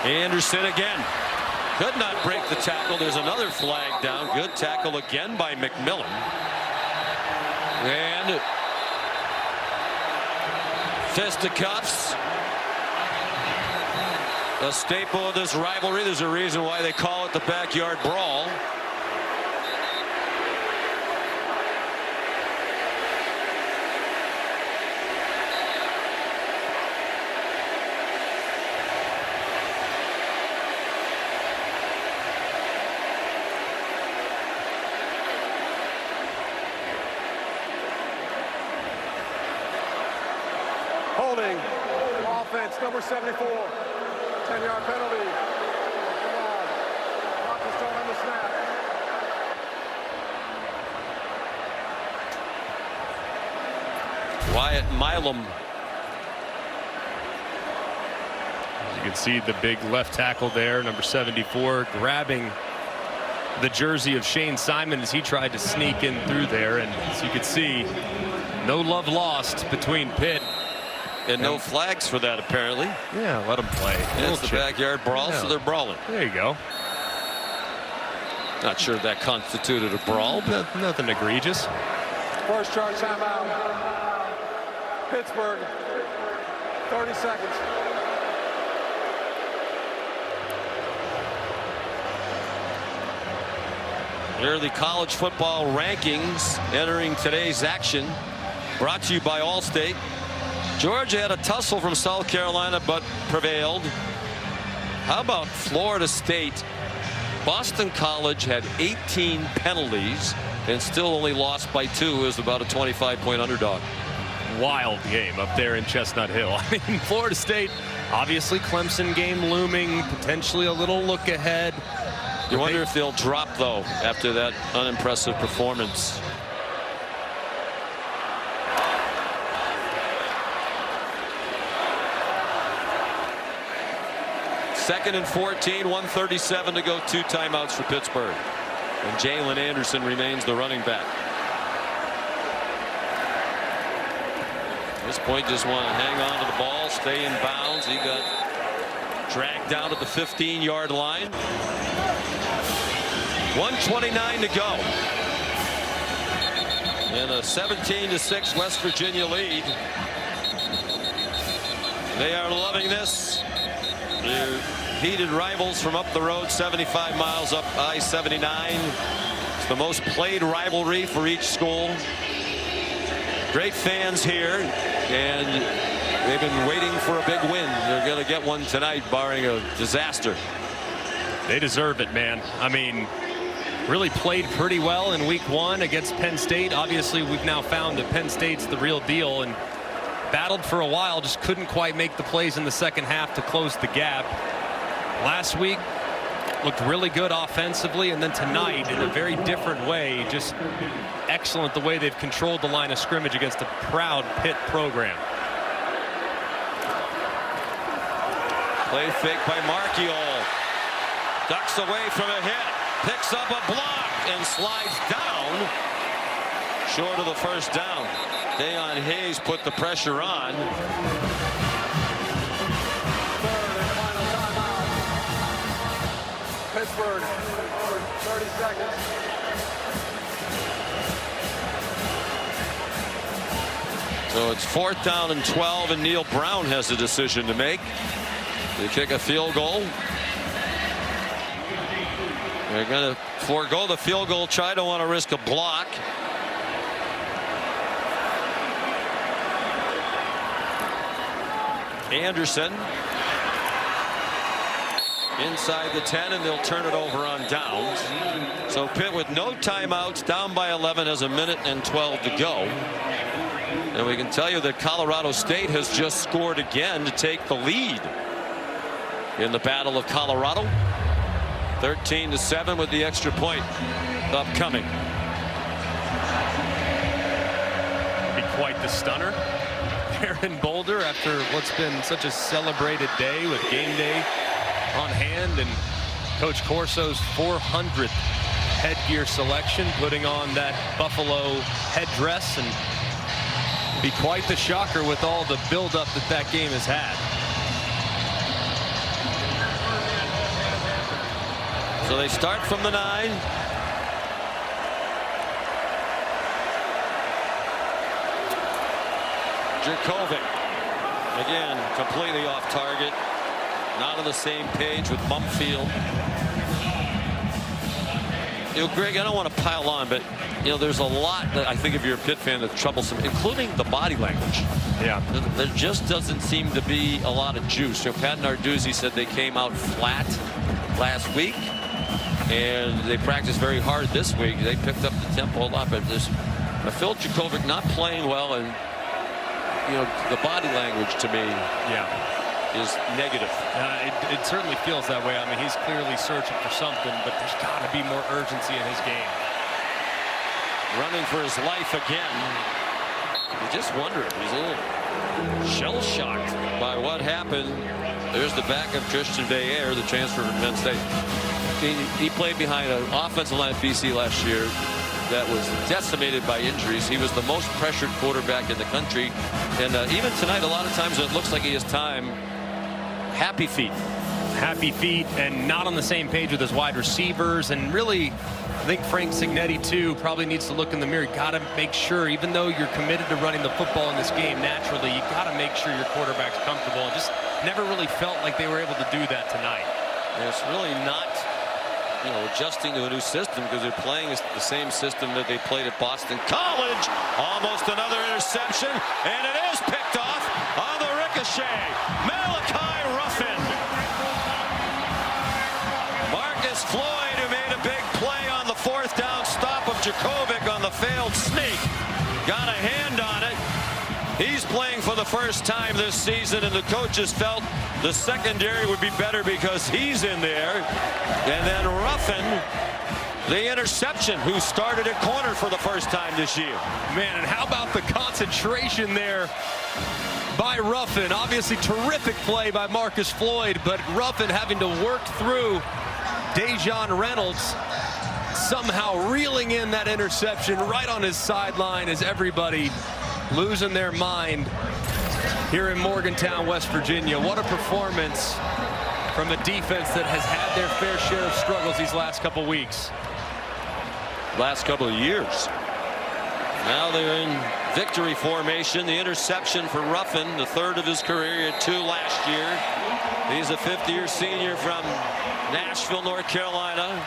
Anderson again. Could not break the tackle. There's another flag down. Good tackle again by McMillan. And fisticuffs. A staple of this rivalry. There's a reason why they call it the Backyard Brawl. Holding. Offense, number 74. 10-yard penalty. Clock is thrown on the snap. Wyatt Milam. As you can see the big left tackle there, number 74, grabbing the jersey of Shane Simon as he tried to sneak in through there. And as you can see, no love lost between Pitt. And no flags for that, apparently. Yeah, let them play. It's the Backyard Brawl, so they're brawling. There you go. Not sure that constituted a brawl, but nothing egregious. First charge timeout. Pittsburgh. 30 seconds. here are the college football rankings entering today's action. Brought to you by Allstate. Georgia had a tussle from South Carolina but prevailed. How about Florida State? Boston College had 18 penalties and still only lost by 2 as about a 25-point underdog. Wild game up there in Chestnut Hill. I mean, Florida State, obviously Clemson game looming, potentially a little look ahead. You wonder if they'll drop, though, after that unimpressive performance. Second and 14, 1:37 to go, 2 timeouts for Pittsburgh. And Jalen Anderson remains the running back. At this point, just want to hang on to the ball, stay in bounds. He got dragged down to the 15-yard line. 1:29 to go. And a 17-6 West Virginia lead. They are loving this. They're heated rivals from up the road, 75 miles up I-79. It's the most played rivalry for each school. Great fans here, and they've been waiting for a big win. They're going to get one tonight, barring a disaster. They deserve it, man. I mean, really played pretty well in week 1 against Penn State. Obviously, we've now found that Penn State's the real deal, and battled for a while, just couldn't quite make the plays in the second half to close the gap. Last week looked really good offensively, and then tonight in a very different way, just excellent the way they've controlled the line of scrimmage against a proud Pitt program. Play fake by Markiel. Ducks away from a hit. picks up a block and slides down short of the first down. Dayon Hayes put the pressure on. Third and final timeout. Pittsburgh, 30 seconds. So it's 4th down and 12, and Neil Brown has a decision to make. They kick a field goal. They're going to forego the field goal, try to want to risk a block. Anderson inside the 10, and they'll turn it over on downs. So Pitt, with no timeouts, down by 11, has 1:12 to go. And we can tell you that Colorado State has just scored again to take the lead in the Battle of Colorado. 13-7 with the extra point upcoming. Be quite the stunner there in Boulder after what's been such a celebrated day with game day on hand, and Coach Corso's 400th headgear selection, putting on that Buffalo headdress, and be quite the shocker with all the buildup that game has had. So they start from the 9. Jurkovec again completely off target, not on the same page with Mumfield. Greg, I don't want to pile on, but there's a lot that I think, if you're a Pitt fan, that's troublesome, including the body language. Yeah, there just doesn't seem to be a lot of juice. Pat Narduzzi said they came out flat last week, and they practiced very hard this week. They picked up the tempo a lot, but Phil Jurkovec not playing well, and the body language to me, is negative. It certainly feels that way. I mean, he's clearly searching for something, but there's got to be more urgency in his game. Running for his life again. You just wonder if he's a little shell-shocked by what happened. There's the backup, Christian Veilleux, the transfer from Penn State. He played behind an offensive line at BC last year that was decimated by injuries. He was the most pressured quarterback in the country, and even tonight, a lot of times when it looks like he has time, happy feet, and not on the same page with his wide receivers. And really, I think Frank Cignetti too probably needs to look in the mirror. Got to make sure, even though you're committed to running the football in this game naturally, you got to make sure your quarterback's comfortable. And just never really felt like they were able to do that tonight. And it's really not adjusting to a new system, because they're playing the same system that they played at Boston College. Almost another interception, and it is picked off on the ricochet. Malachi Ruffin. Marcus Floyd, who made a big play on the 4th down stop of Jurkovec on the failed sneak, got a hand on it. He's playing for the first time this season, and the coaches felt the secondary would be better because he's in there. And then Ruffin, the interception, who started at corner for the first time this year. Man, and how about the concentration there by Ruffin? Obviously terrific play by Marcus Floyd, but Ruffin having to work through Dejon Reynolds, somehow reeling in that interception right on his sideline as everybody losing their mind here in Morgantown, West Virginia. What a performance from a defense that has had their fair share of struggles these last couple weeks. Last couple of years. Now they're in victory formation. The interception for Ruffin, the 3rd of his career. He had 2 last year. He's a 5th-year senior from Nashville, North Carolina.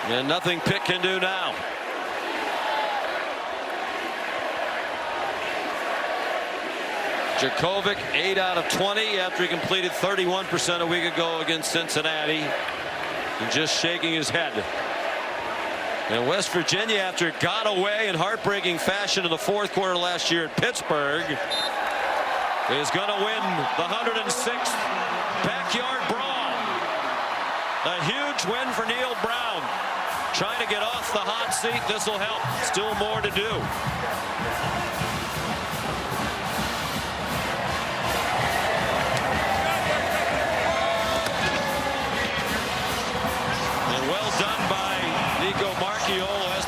And nothing Pitt can do now. Jurkovec 8 out of 20 after he completed 31% a week ago against Cincinnati, and just shaking his head. And West Virginia, after it got away in heartbreaking fashion in the 4th quarter last year at Pittsburgh, is going to win the 106th Backyard Brawl. A huge win for Neil Brown. Trying to get off the hot seat. This will help. Still more to do.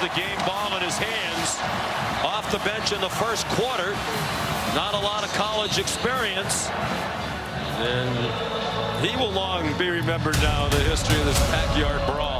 the game ball in his hands off the bench in the first quarter. Not a lot of college experience. And he will long be remembered now in the history of this backyard brawl.